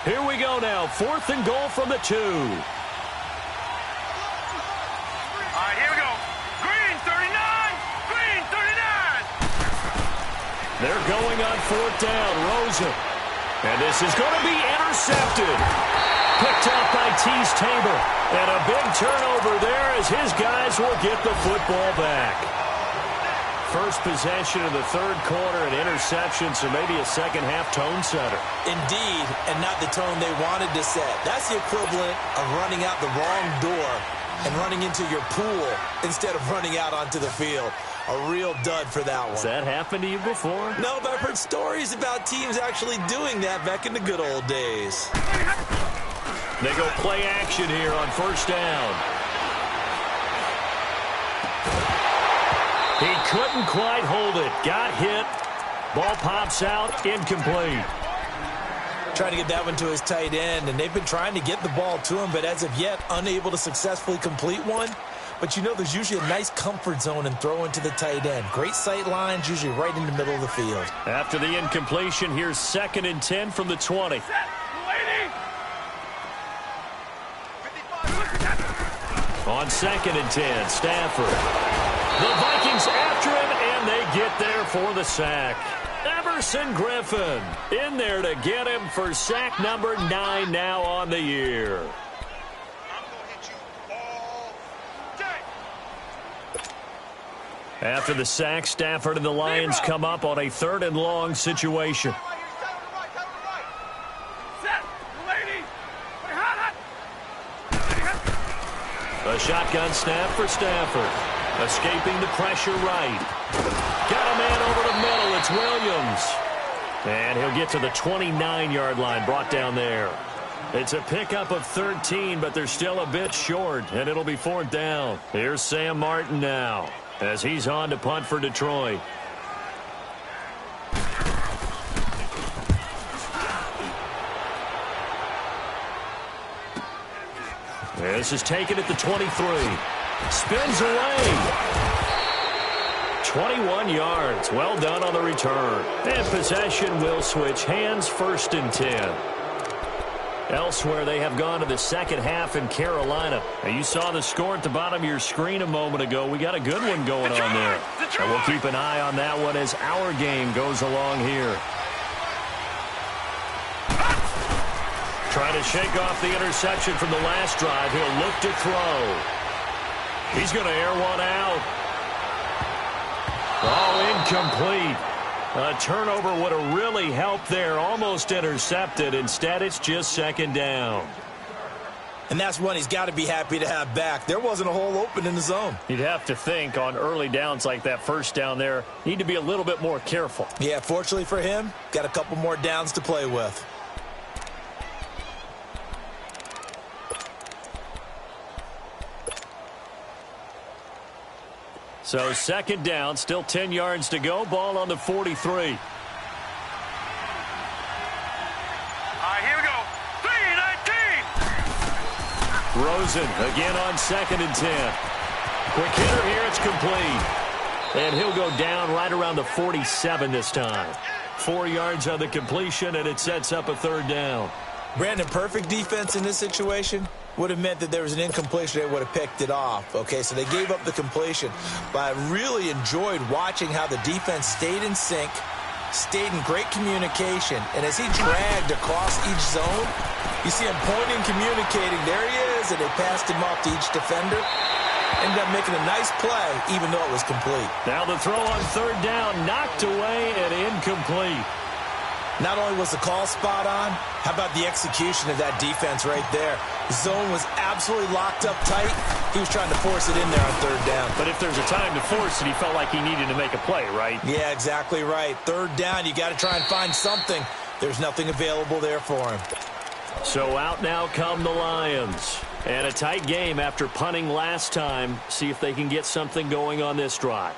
Here we go now. 4th and goal from the 2. All right, here we go. Green 39. Green 39. They're going on 4th down. Rosen. And this is going to be intercepted. Picked up by Tease Tabor. And a big turnover there as his guys will get the football back. First possession of the 3rd quarter, an interception, so maybe a second-half tone setter. Indeed, and not the tone they wanted to set. That's the equivalent of running out the wrong door and running into your pool instead of running out onto the field. A real dud for that one. Has that happened to you before? No, but I've heard stories about teams actually doing that back in the good old days. They go play action here on 1st down. He couldn't quite hold it. Got hit. Ball pops out. Incomplete. Trying to get that one to his tight end, and they've been trying to get the ball to him, but as of yet, unable to successfully complete one. But you know there's usually a nice comfort zone and throw into the tight end. Great sight lines, usually right in the middle of the field. After the incompletion, here's 2nd and 10 from the 20. On 2nd and 10, Stafford. The Vikings after him, and they get there for the sack. Everson Griffin in there to get him for sack number 9 now on the year. After the sack, Stafford and the Lions come up on a 3rd and long situation. A shotgun snap for Stafford. Escaping the pressure right. Got a man over the middle. It's Williams. And he'll get to the 29-yard line, brought down there. It's a pickup of 13, but they're still a bit short, and it'll be 4th down. Here's Sam Martin now as he's on to punt for Detroit. This is taken at the 23. Spins away. 21 yards. Well done on the return. And possession will switch hands. 1st and 10. Elsewhere, they have gone to the second half in Carolina. Now, you saw the score at the bottom of your screen a moment ago. We got a good one going on there. And we'll keep an eye on that one as our game goes along here. Trying to shake off the interception from the last drive. He'll look to throw. He's going to air one out. Oh, incomplete. A turnover would have really helped there. Almost intercepted. Instead, it's just 2nd down. And that's one he's got to be happy to have back. There wasn't a hole open in the zone. You'd have to think on early downs like that 1st down there, need to be a little bit more careful. Yeah, fortunately for him, got a couple more downs to play with. So 2nd down, still 10 yards to go. Ball on the 43. All right, here we go. 3-19. Rosen again on 2nd and 10. Quick hitter here. It's complete. And he'll go down right around the 47 this time. 4 yards on the completion, and it sets up a 3rd down. Brandon, perfect defense in this situation. would have meant that there was an incompletion. They would have picked it off. Okay, so they gave up the completion. But I really enjoyed watching how the defense stayed in sync, stayed in great communication, and as he dragged across each zone, you see him pointing, communicating. There he is, and they passed him off to each defender. Ended up making a nice play, even though it was complete. Now the throw on third down, knocked away and incomplete. Not only was the call spot on, how about the execution of that defense right there? The zone was absolutely locked up tight. He was trying to force it in there on third down. But if there's a time to force it, he felt like he needed to make a play, right? Yeah, exactly right. Third down, you got to try and find something. There's nothing available there for him. So out now come the Lions. And a tight game after punting last time. See if they can get something going on this drive.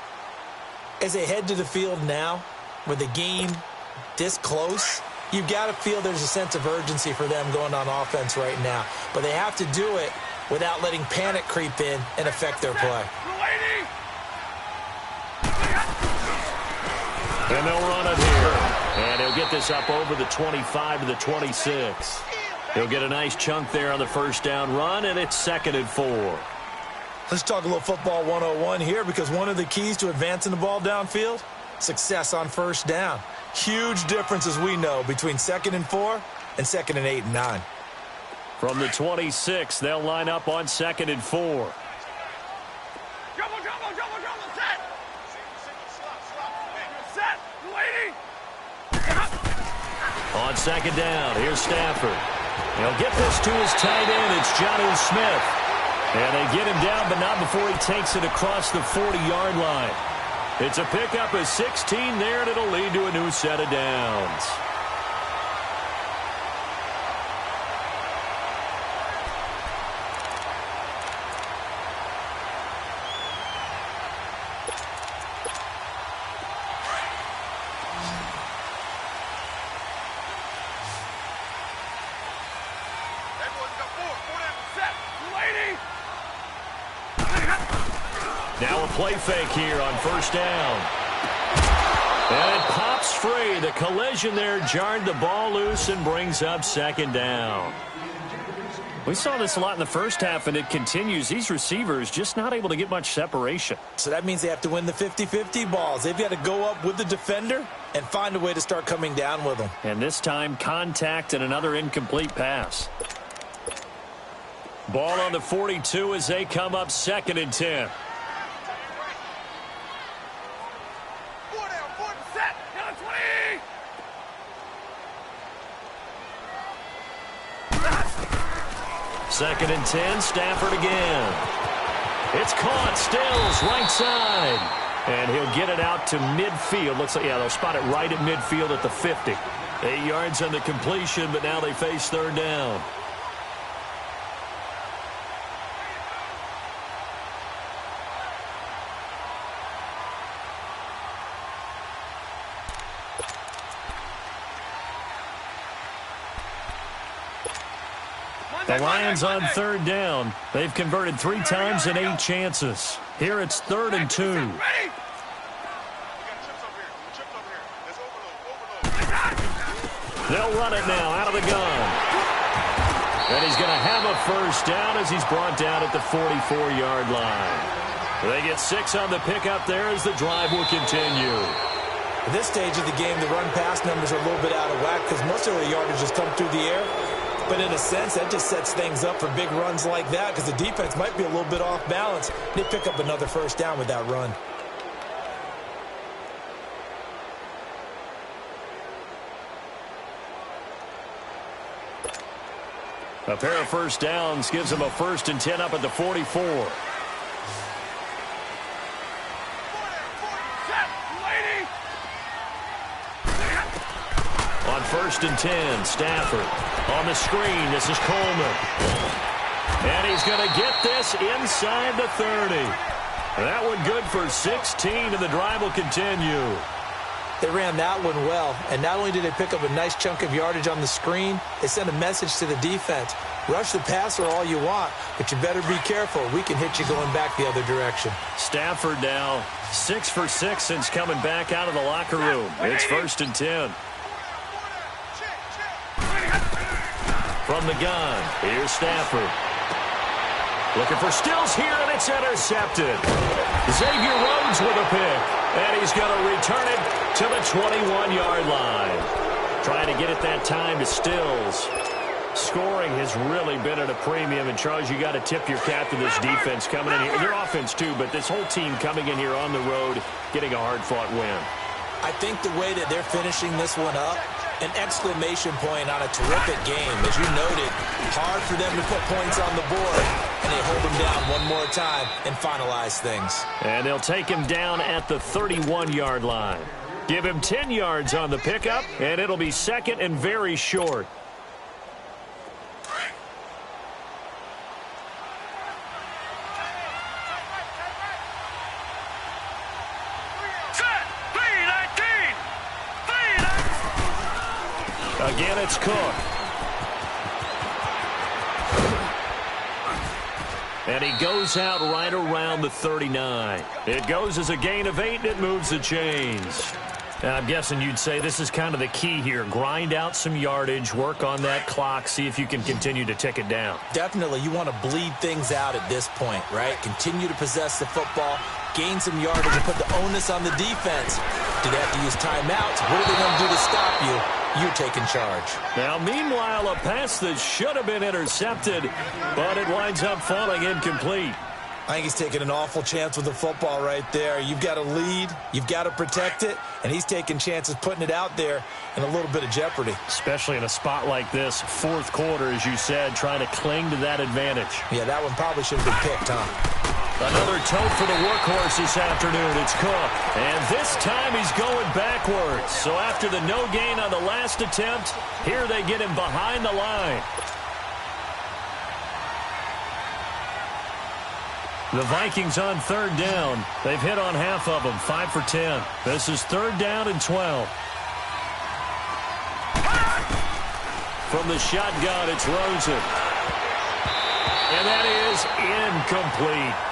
As they head to the field now, with the game this close, you've got to feel there's a sense of urgency for them going on offense right now. But they have to do it without letting panic creep in and affect their play. And they'll run it here. And he'll get this up over the 25 to the 26. He'll get a nice chunk there on the first down run, and it's 2nd and 4. Let's talk a little football 101 here, because one of the keys to advancing the ball downfield, success on first down. Huge difference, as we know, between 2nd and 4 and 2nd and 8 and 9. From the 26, they'll line up on 2nd and 4. On 2nd down, here's Stafford. He'll get this to his tight end. It's Jonnu Smith. And they get him down, but not before he takes it across the 40-yard line. It's a pickup of 16 there, and it'll lead to a new set of downs. Now a play fake here on first down. And it pops free. The collision there jarred the ball loose and brings up 2nd down. We saw this a lot in the first half, and it continues. These receivers just not able to get much separation. So that means they have to win the 50-50 balls. They've got to go up with the defender and find a way to start coming down with them. And this time, contact and another incomplete pass. Ball on the 42 as they come up 2nd and 10. Second and 10, Stafford again. It's caught, Stills, right side. And he'll get it out to midfield. Looks like, yeah, they'll spot it right at midfield at the 50. 8 yards on the completion, but now they face third down. The Lions on third down. They've converted 3 times in 8 chances. Here it's 3rd and 2. They'll run it now out of the gun. And he's going to have a first down as he's brought down at the 44-yard line. They get 6 on the pickup there as the drive will continue. At this stage of the game, the run-pass numbers are a little bit out of whack because most of the yardage has come through the air. But in a sense, that just sets things up for big runs like that because the defense might be a little bit off balance. They pick up another first down with that run. A pair of first downs gives them a 1st and 10 up at the 44. On 1st and 10, Stafford. On the screen, this is Coleman. And he's going to get this inside the 30. That one good for 16, and the drive will continue. They ran that one well, and not only did they pick up a nice chunk of yardage on the screen, they sent a message to the defense. Rush the passer all you want, but you better be careful. We can hit you going back the other direction. Stafford now 6 for 6 since coming back out of the locker room. It's 1st and 10. From the gun, here's Stafford. Looking for Stills here, and it's intercepted. Xavier Rhodes with a pick, and he's going to return it to the 21-yard line. Trying to get it that time to Stills. Scoring has really been at a premium, and Charles, you got to tip your cap to this defense coming in here. Their offense, too, but this whole team coming in here on the road, getting a hard-fought win. I think the way that they're finishing this one up, an exclamation point on a terrific game. As you noted, hard for them to put points on the board, and they hold them down one more time and finalize things. And they'll take him down at the 31-yard line. Give him 10 yards on the pickup, and it'll be second and very short. Again, it's Cook. And he goes out right around the 39. It goes as a gain of 8, and it moves the chains. And I'm guessing you'd say this is kind of the key here. Grind out some yardage, work on that clock, see if you can continue to tick it down. Definitely, you want to bleed things out at this point, right? Continue to possess the football, gain some yardage, and put the onus on the defense. Do they have to use timeouts? What are they going to do to stop you? You're taking charge. Now, meanwhile, a pass that should have been intercepted, but it winds up falling incomplete. I think he's taking an awful chance with the football right there. You've got to lead, you've got to protect it, and he's taking chances putting it out there in a little bit of jeopardy. Especially in a spot like this, fourth quarter, as you said, trying to cling to that advantage. Yeah, that one probably should have been picked, huh? Another tote for the workhorse this afternoon. It's Cook. And this time he's going backwards. So after the no gain on the last attempt, here they get him behind the line. The Vikings on third down. They've hit on half of them, 5 for 10. This is third down and 12. From the shotgun, it's Rosen. And that is incomplete.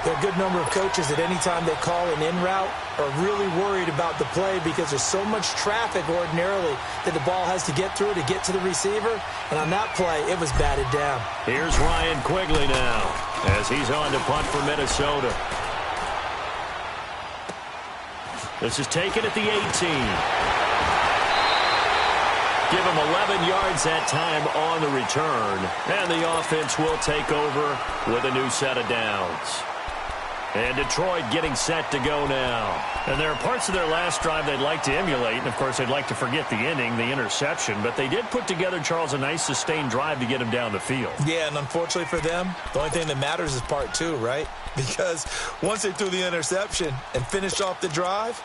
There are a good number of coaches at any time they call an in route are really worried about the play because there's so much traffic ordinarily that the ball has to get through to get to the receiver. And on that play, it was batted down. Here's Ryan Quigley now as he's on to punt for Minnesota. This is taken at the 18. Give him 11 yards that time on the return. And the offense will take over with a new set of downs. And Detroit getting set to go now. And there are parts of their last drive they'd like to emulate. And, of course, they'd like to forget the inning, the interception. But they did put together, Charles, a nice sustained drive to get him down the field. Yeah, and unfortunately for them, the only thing that matters is part two, right? Because once they threw the interception and finished off the drive,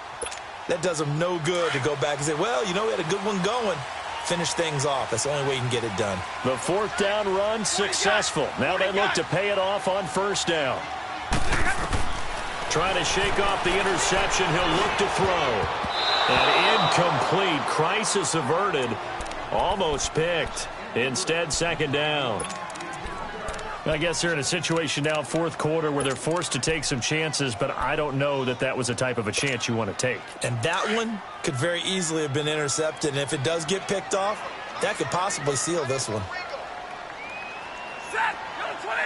that does them no good to go back and say, well, you know, we had a good one going. Finish things off. That's the only way you can get it done. The fourth down run successful. Now they look to pay it off on first down. Trying to shake off the interception. He'll look to throw. And incomplete. Crisis averted. Almost picked. Instead, second down. I guess they're in a situation now, fourth quarter, where they're forced to take some chances, but I don't know that that was the type of a chance you want to take. And that one could very easily have been intercepted. And if it does get picked off, that could possibly seal this one. Set! 20!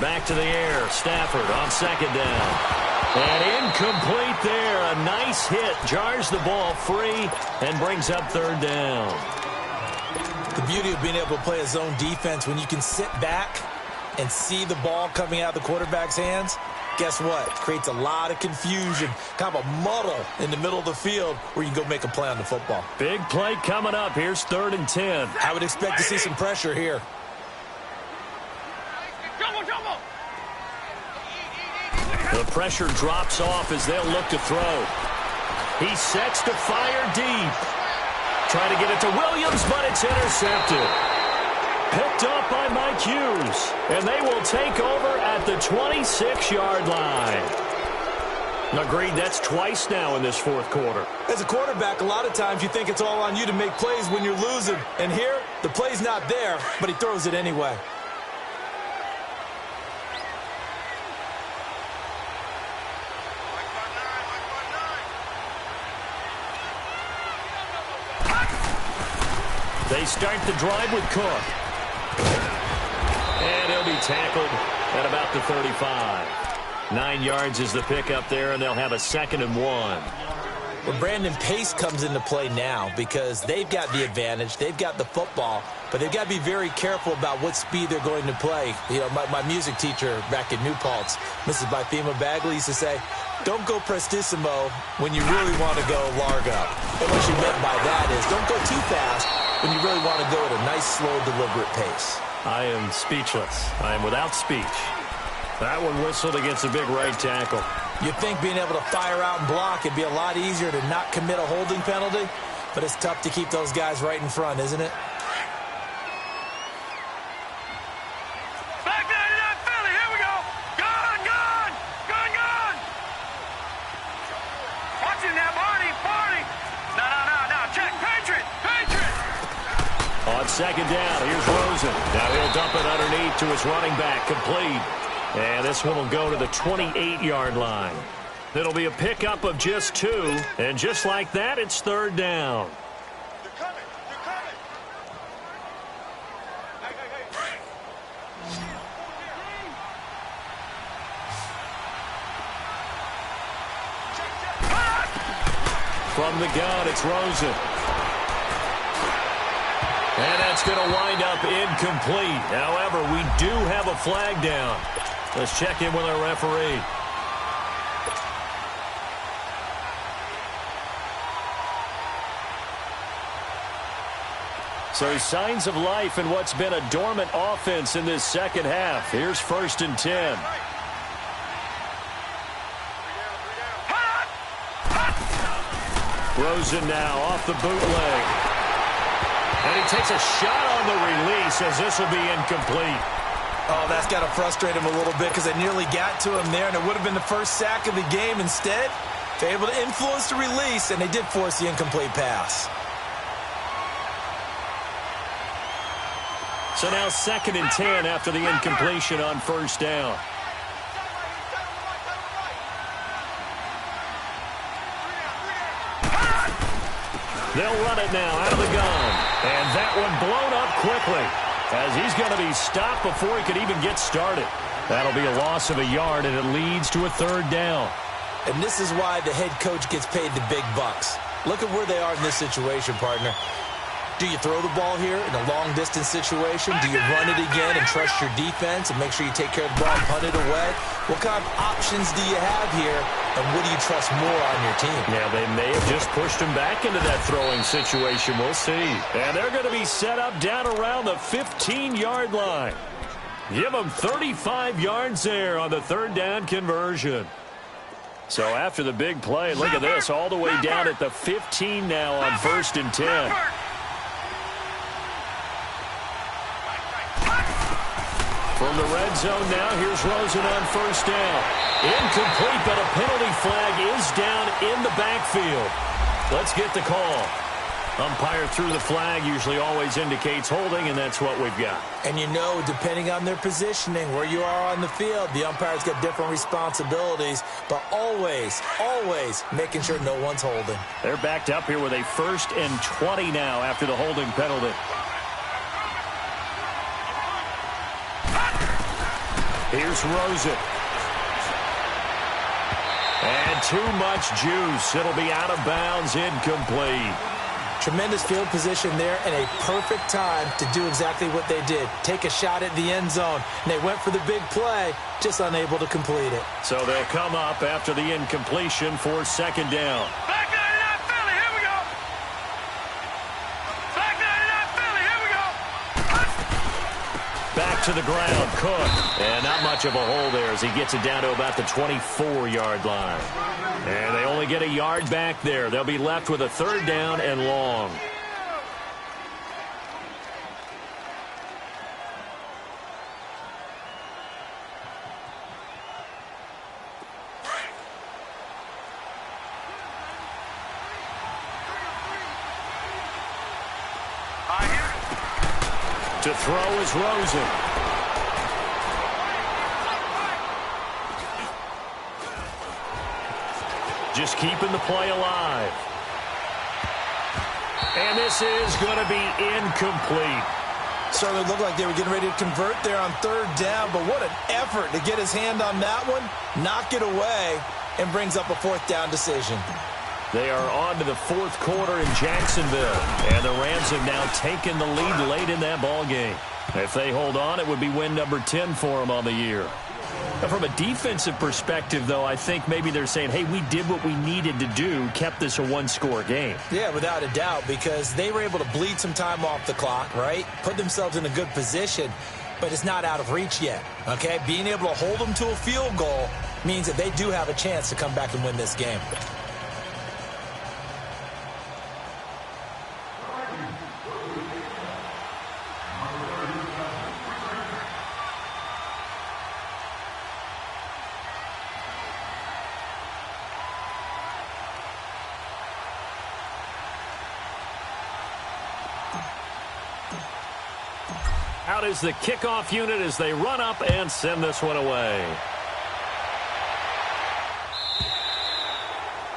Back to the air. Stafford on second down. And incomplete there. A nice hit. Jars the ball free and brings up third down. The beauty of being able to play a zone defense when you can sit back and see the ball coming out of the quarterback's hands, guess what? It creates a lot of confusion, kind of a muddle in the middle of the field where you can go make a play on the football. Big play coming up. Here's 3rd and 10. I would expect to see some pressure here. The pressure drops off as they'll look to throw. He sets to fire deep. Trying to get it to Williams, but it's intercepted. Picked up by Mike Hughes. And they will take over at the 26-yard line. Agreed, that's twice now in this fourth quarter. As a quarterback, a lot of times you think it's all on you to make plays when you're losing. And here, the play's not there, but he throws it anyway. They start the drive with Cook. tackled at about the 35. 9 yards is the pickup there, and they'll have a 2nd and 1. Well, Brandon, pace comes into play now because they've got the advantage. They've got the football, but they've got to be very careful about what speed they're going to play. You know, my music teacher back in New Paltz, Mrs. Bythema Bagley, used to say, don't go prestissimo when you really want to go largo. And what she meant by that is don't go too fast when you really want to go at a nice, slow, deliberate pace. I am speechless. I am without speech. That one whistled against a big right tackle. You'd think being able to fire out and block, it'd be a lot easier to not commit a holding penalty, but it's tough to keep those guys right in front, isn't it? Back 99 Philly, here we go. Gone, gone, gone, gone. Watch it now, Barney. No, check, Patriot. On 2nd down, here's Rosen. Now he'll dump it underneath to his running back, complete. And this one will go to the 28-yard line. It'll be a pickup of just 2, and just like that, it's 3rd down. They're coming. From the gun, it's Rosen. And that's going to wind up incomplete. However, we do have a flag down. Let's check in with our referee. So signs of life in what's been a dormant offense in this second half. Here's 1st and 10. Rosen now off the bootleg. And he takes a shot on the release as this will be incomplete. Oh, that's got to frustrate him a little bit because they nearly got to him there, and it would have been the first sack of the game. Instead, they're able to influence the release, and they did force the incomplete pass. So now 2nd and 10 after the incompletion on 1st down. They'll run it now out of the gun. And that one blown up quickly as he's going to be stopped before he could even get started. That'll be a loss of a yard, and it leads to a 3rd down. And this is why the head coach gets paid the big bucks. Look at where they are in this situation, partner. Do you throw the ball here in a long-distance situation? Do you run it again and trust your defense and make sure you take care of the ball and punt it away? What kind of options do you have here, and what do you trust more on your team? Yeah, they may have just pushed him back into that throwing situation. We'll see. And they're going to be set up down around the 15-yard line. Give them 35 yards there on the 3rd down conversion. So after the big play, look at this, all the way down at the 15 now on 1st and 10. From the red zone now, here's Rosen on 1st down. Incomplete, but a penalty flag is down in the backfield. Let's get the call. Umpire threw the flag, usually always indicates holding, and that's what we've got. And you know, depending on their positioning, where you are on the field, the umpire's got different responsibilities, but always making sure no one's holding. They're backed up here with a 1st and 20 now after the holding penalty. Here's Rosen. And too much juice. It'll be out of bounds, incomplete. Tremendous field position there and a perfect time to do exactly what they did. Take a shot at the end zone. And they went for the big play, just unable to complete it. So they'll come up after the incompletion for 2nd down. Back 99 Philly, here we go. Back 99 Philly, here we go. Back to the ground, Cook. And not much of a hole there as he gets it down to about the 24-yard line. And they only get a yard back there. They'll be left with a 3rd down and long. To throw is Rosen. Just keeping the play alive. And this is going to be incomplete. Certainly looked like they were getting ready to convert there on third down, but what an effort to get his hand on that one, knock it away, and brings up a fourth down decision. They are on to the fourth quarter in Jacksonville, and the Rams have now taken the lead late in that ball game. If they hold on, it would be win number 10 for them on the year. Now, from a defensive perspective, though, I think maybe they're saying, hey, we did what we needed to do, kept this a one-score game. Yeah, without a doubt, because they were able to bleed some time off the clock, right? Put themselves in a good position, but it's not out of reach yet, okay? Being able to hold them to a field goal means that they do have a chance to come back and win this game. Out is the kickoff unit as they run up and send this one away.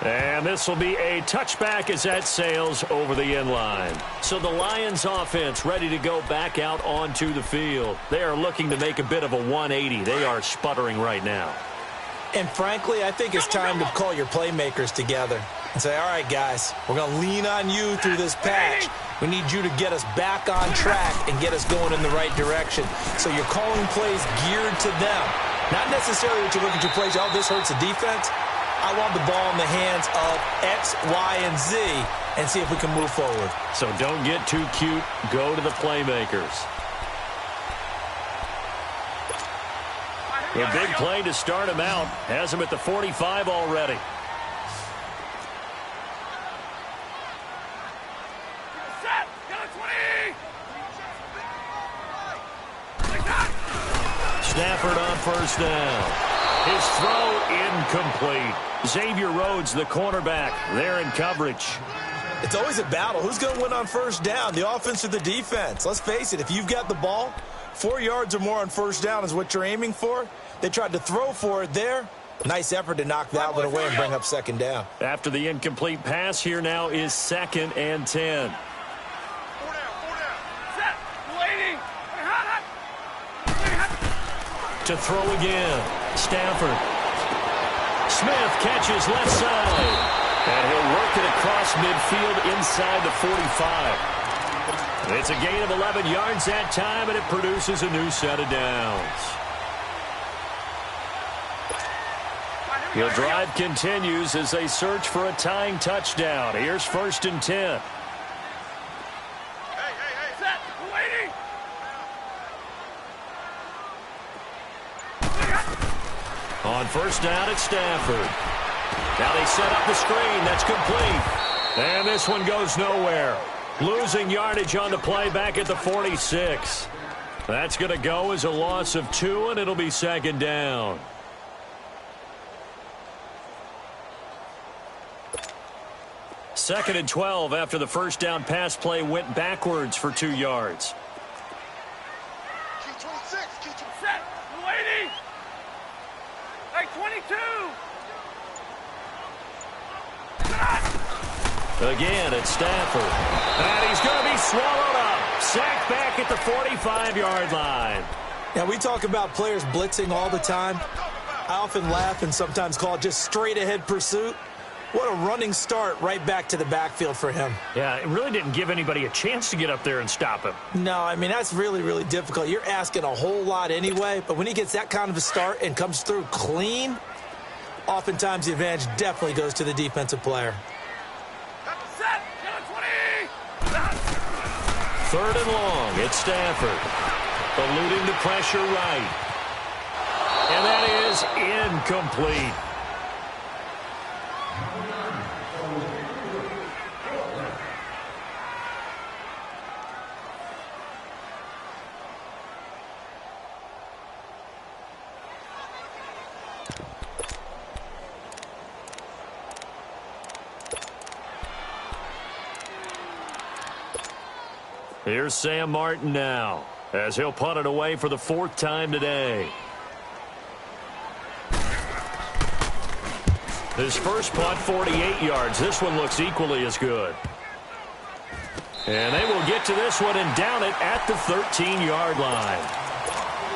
And this will be a touchback as that sails over the end line. So the Lions offense ready to go back out onto the field. They are looking to make a bit of a 180. They are sputtering right now. And frankly, I think it's time to call your playmakers together and say, all right, guys, we're going to lean on you through this patch. We need you to get us back on track and get us going in the right direction. So you're calling plays geared to them. Not necessarily that you look at your plays, oh, this hurts the defense. I want the ball in the hands of X, Y, and Z and see if we can move forward. So don't get too cute. Go to the playmakers. A big play to start him out. Has him at the 45 already. Stafford on first down. His throw incomplete. Xavier Rhodes, the cornerback, there in coverage. It's always a battle. Who's going to win on first down, the offense or the defense? Let's face it, if you've got the ball, 4 yards or more on first down is what you're aiming for. They tried to throw for it there. Nice effort to knock that one away and bring up second down. After the incomplete pass, here now is 2nd and 10. To throw again. Stafford. Smith catches left side. And he'll work it across midfield inside the 45. It's a gain of 11 yards that time, and it produces a new set of downs. The drive continues as they search for a tying touchdown. Here's 1st and 10. On first down, it's Stafford. Now they set up the screen. That's complete. And this one goes nowhere. Losing yardage on the play back at the 46. That's going to go as a loss of 2, and it'll be 2nd down. Second and 12 after the first down pass play went backwards for 2 yards. Again, it's Stafford. And he's going to be swallowed up. Sacked back at the 45-yard line. Now, we talk about players blitzing all the time. I often laugh and sometimes call it just straight-ahead pursuit. What a running start right back to the backfield for him. Yeah, it really didn't give anybody a chance to get up there and stop him. No, I mean, that's really, really difficult. You're asking a whole lot anyway, but when he gets that kind of a start and comes through clean, oftentimes the advantage definitely goes to the defensive player. 3rd and long, it's Stafford. Eluding the pressure right. And that is incomplete. Here's Sam Martin now, as he'll punt it away for the 4th time today. His first punt, 48 yards. This one looks equally as good. And they will get to this one and down it at the 13-yard line.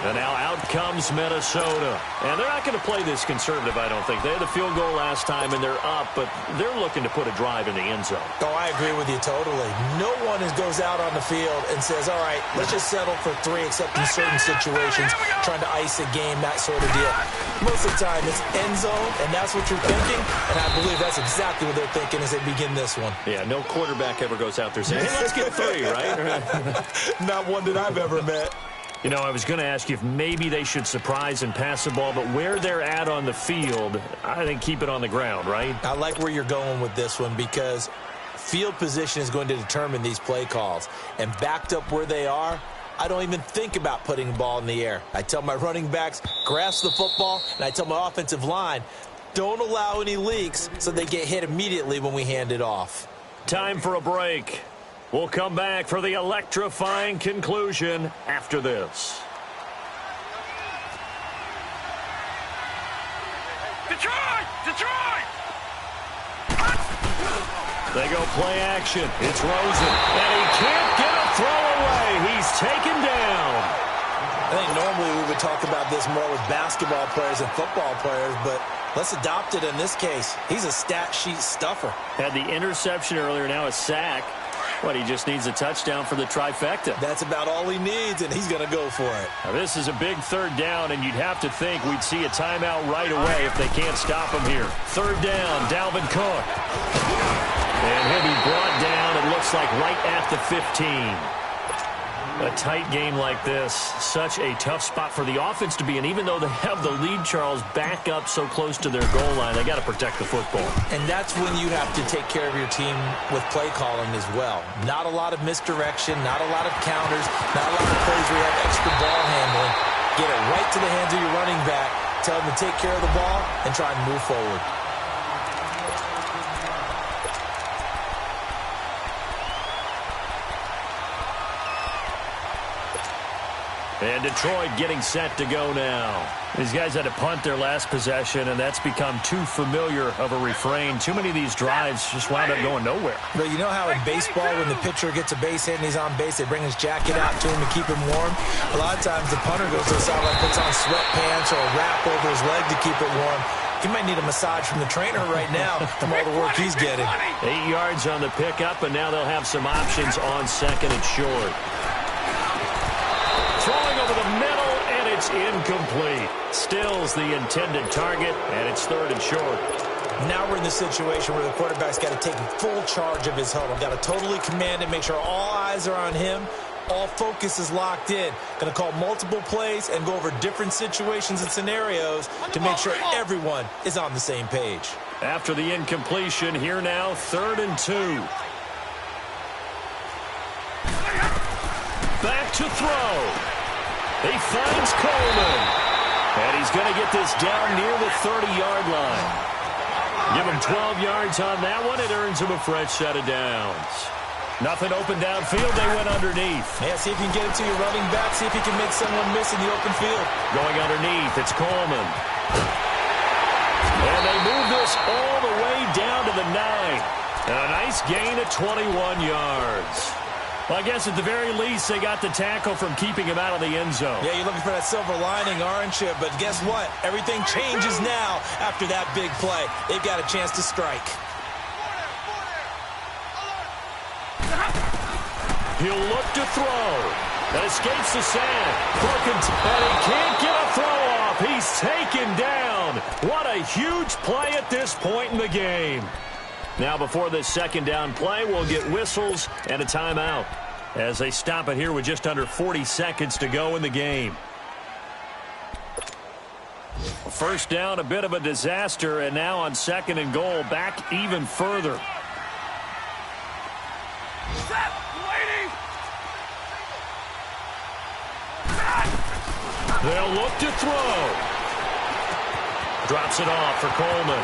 And now out comes Minnesota. And they're not going to play this conservative, I don't think. They had the field goal last time, and they're up, but they're looking to put a drive in the end zone. Oh, I agree with you totally. No one goes out on the field and says, all right, let's just settle for 3, except in certain situations, trying to ice a game, that sort of deal. Most of the time, it's end zone, and that's what you're thinking, and I believe that's exactly what they're thinking as they begin this one. Yeah, no quarterback ever goes out there saying, hey, let's get 3, right? Not one that I've ever met. You know, I was going to ask you if maybe they should surprise and pass the ball, but where they're at on the field, I think keep it on the ground, right? I like where you're going with this one because field position is going to determine these play calls. And backed up where they are, I don't even think about putting the ball in the air. I tell my running backs, grasp the football, and I tell my offensive line, don't allow any leaks so they get hit immediately when we hand it off. Time for a break. We'll come back for the electrifying conclusion after this. Detroit! Detroit! They go play action. It's Rosen. And he can't get a throw away. He's taken down. I think normally we would talk about this more with basketball players and football players, but let's adopt it in this case. He's a stat sheet stuffer. Had the interception earlier, now a sack. But he just needs a touchdown for the trifecta. That's about all he needs, and he's going to go for it. Now, this is a big 3rd down, and you'd have to think we'd see a timeout right away if they can't stop him here. 3rd down, Dalvin Cook. And he'll be brought down, it looks like, right at the 15. A tight game like this, such a tough spot for the offense to be in. Even though they have the lead, Charles, back up so close to their goal line, they got to protect the football. And that's when you have to take care of your team with play calling as well. Not a lot of misdirection, not a lot of counters, not a lot of plays where you have extra ball handling. Get it right to the hands of your running back, tell them to take care of the ball, and try and move forward. And Detroit getting set to go now. These guys had to punt their last possession, and that's become too familiar of a refrain. Too many of these drives just wound up going nowhere. But you know how in baseball, when the pitcher gets a base hit and he's on base, they bring his jacket out to him to keep him warm? A lot of times the punter goes to the sideline, puts on sweatpants or a wrap over his leg to keep it warm. He might need a massage from the trainer right now from all the work he's getting. 8 yards on the pickup, and now they'll have some options on 2nd and short. Throwing over the middle, and it's incomplete. Stills the intended target, and it's 3rd and short. Now we're in the situation where the quarterback's got to take full charge of his huddle. Got to totally command it, make sure all eyes are on him. All focus is locked in. Going to call multiple plays and go over different situations and scenarios to make sure everyone is on the same page. After the incompletion, here now, 3rd and 2. Back to throw. He finds Coleman. And he's going to get this down near the 30-yard line. Give him 12 yards on that one. It earns him a fresh set of downs. Nothing open downfield. They went underneath. Yeah, see if you can get it to your running back. See if you can make someone miss in the open field. Going underneath, it's Coleman. And they move this all the way down to the 9. And a nice gain of 21 yards. Well, I guess at the very least, they got the tackle from keeping him out of the end zone. Yeah, you're looking for that silver lining, aren't you? But guess what? Everything changes now after that big play. They've got a chance to strike. He'll look to throw. That escapes the sand. And he can't get a throw off. He's taken down. What a huge play at this point in the game. Now, before this 2nd down play, we'll get whistles and a timeout as they stop it here with just under 40 seconds to go in the game. 1st down, a bit of a disaster, and now on 2nd and goal, back even further. They'll look to throw. Drops it off for Coleman.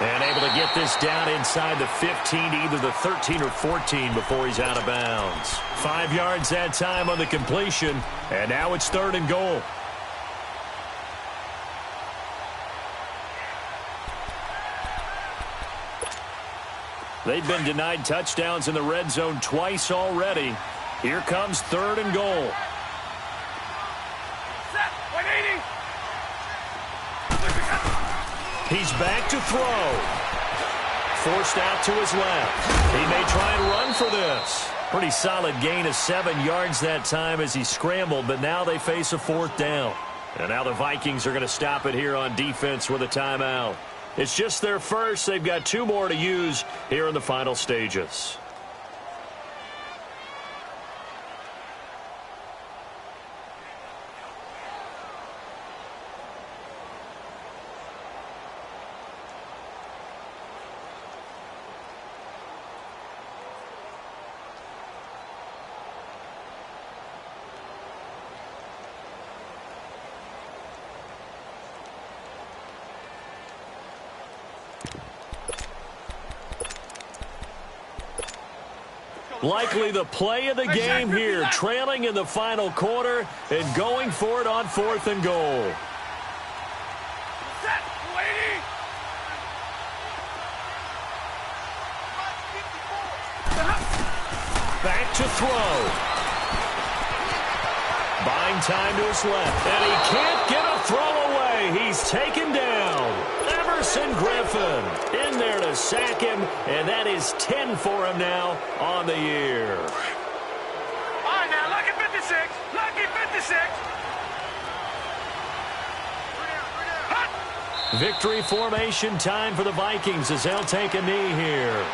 And able to get this down inside the 15 to either the 13 or 14 before he's out of bounds. 5 yards that time on the completion. And now it's 3rd and goal. They've been denied touchdowns in the red zone twice already. Here comes 3rd and goal. Set. 180. He's back to throw. Forced out to his left. He may try and run for this. Pretty solid gain of 7 yards that time as he scrambled, but now they face a 4th down. And now the Vikings are going to stop it here on defense with a timeout. It's just their first. They've got 2 more to use here in the final stages. Likely the play of the game here, trailing in the final quarter and going for it on 4th and goal. Set. 180. Back to throw. Buying time to his left, and he can't get a throw away. He's taken down. Everson Griffin in there to sack him, and that is 10 for him now on the year. All right, now, lucky 56. Lucky 56. Victory formation time for the Vikings as they'll take a knee here.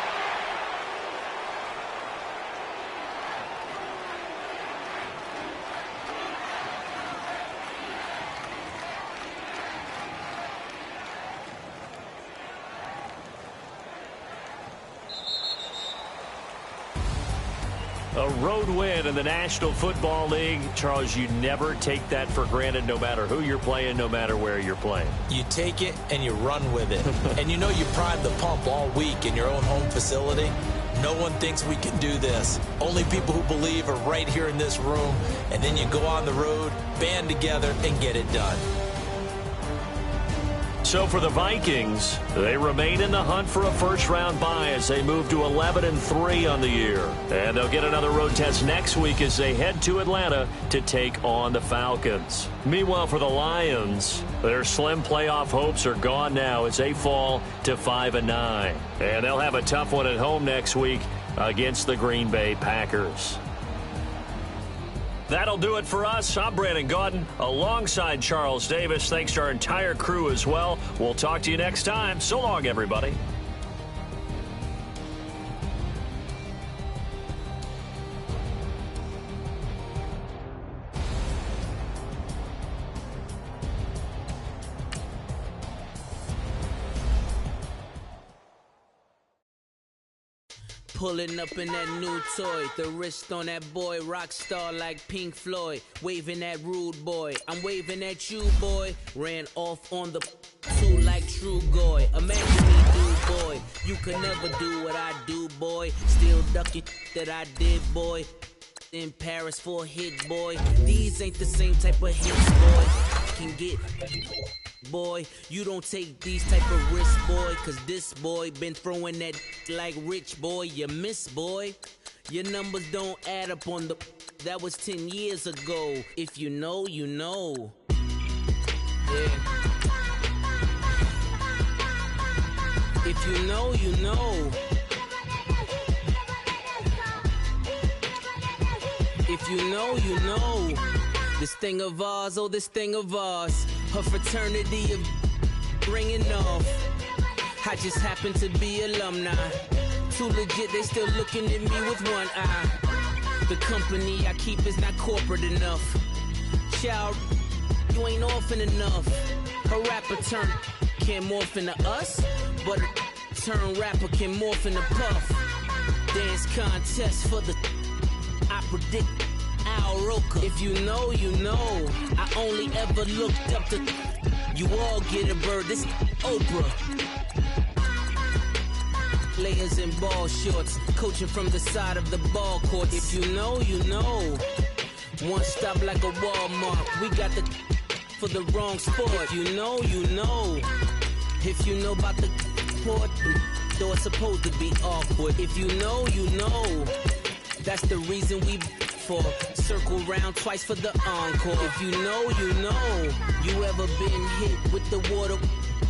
A road win in the National Football League. Charles, you never take that for granted no matter who you're playing, no matter where you're playing. You take it and you run with it. And you know you prime the pump all week in your own home facility. No one thinks we can do this. Only people who believe are right here in this room. And then you go on the road, band together, and get it done. So for the Vikings, they remain in the hunt for a first-round bye as they move to 11-3 on the year. And they'll get another road test next week as they head to Atlanta to take on the Falcons. Meanwhile, for the Lions, their slim playoff hopes are gone now as they fall to 5-9. And they'll have a tough one at home next week against the Green Bay Packers. That'll do it for us. I'm Brandon Gaudin alongside Charles Davis. Thanks to our entire crew as well. We'll talk to you next time. So long, everybody. Pulling up in that new toy, the wrist on that boy, rock star like Pink Floyd, waving at rude boy, I'm waving at you boy, ran off on the two like True Goy, imagine me do boy, you could never do what I do boy, still ducking that I did boy, in Paris for a hit boy, these ain't the same type of hits boy, I can get... Boy, you don't take these type of risks, boy, cause this boy been throwing that like rich boy, you miss, boy. Your numbers don't add up on the... That was 10 years ago. If you know, you know. Yeah. If you know, you know. If you know, you know. This thing of ours, oh, this thing of ours. Her fraternity of ringing off. I just happen to be alumni. Too legit, they still looking at me with one eye. The company I keep is not corporate enough. Child, you ain't orphan enough. A rapper turn can't morph into us, but a turn rapper can morph into Puff. Dance contest for the... I predict... Al Roker. If you know, you know. I only ever looked up to... You all get a bird. This Oprah. Layers in ball shorts. Coaching from the side of the ball court. If you know, you know. One stop like a Walmart. We got the... For the wrong sport. If you know, you know. If you know about the... airport, though it's supposed to be awkward. If you know, you know. That's the reason we for circle round twice for the encore. If you know, you know. You ever been hit with the water,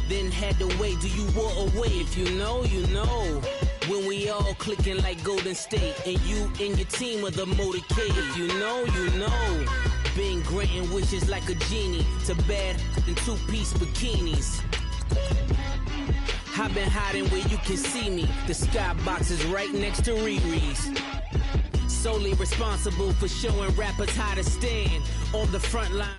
then had to wait? Do you walk away? If you know, you know. When we all clicking like Golden State, and you and your team are the motorcade. If you know, you know. Been granting wishes like a genie to bad in two-piece bikinis. I've been hiding where you can see me. The skybox is right next to Riri's. Solely responsible for showing rappers how to stand on the front line.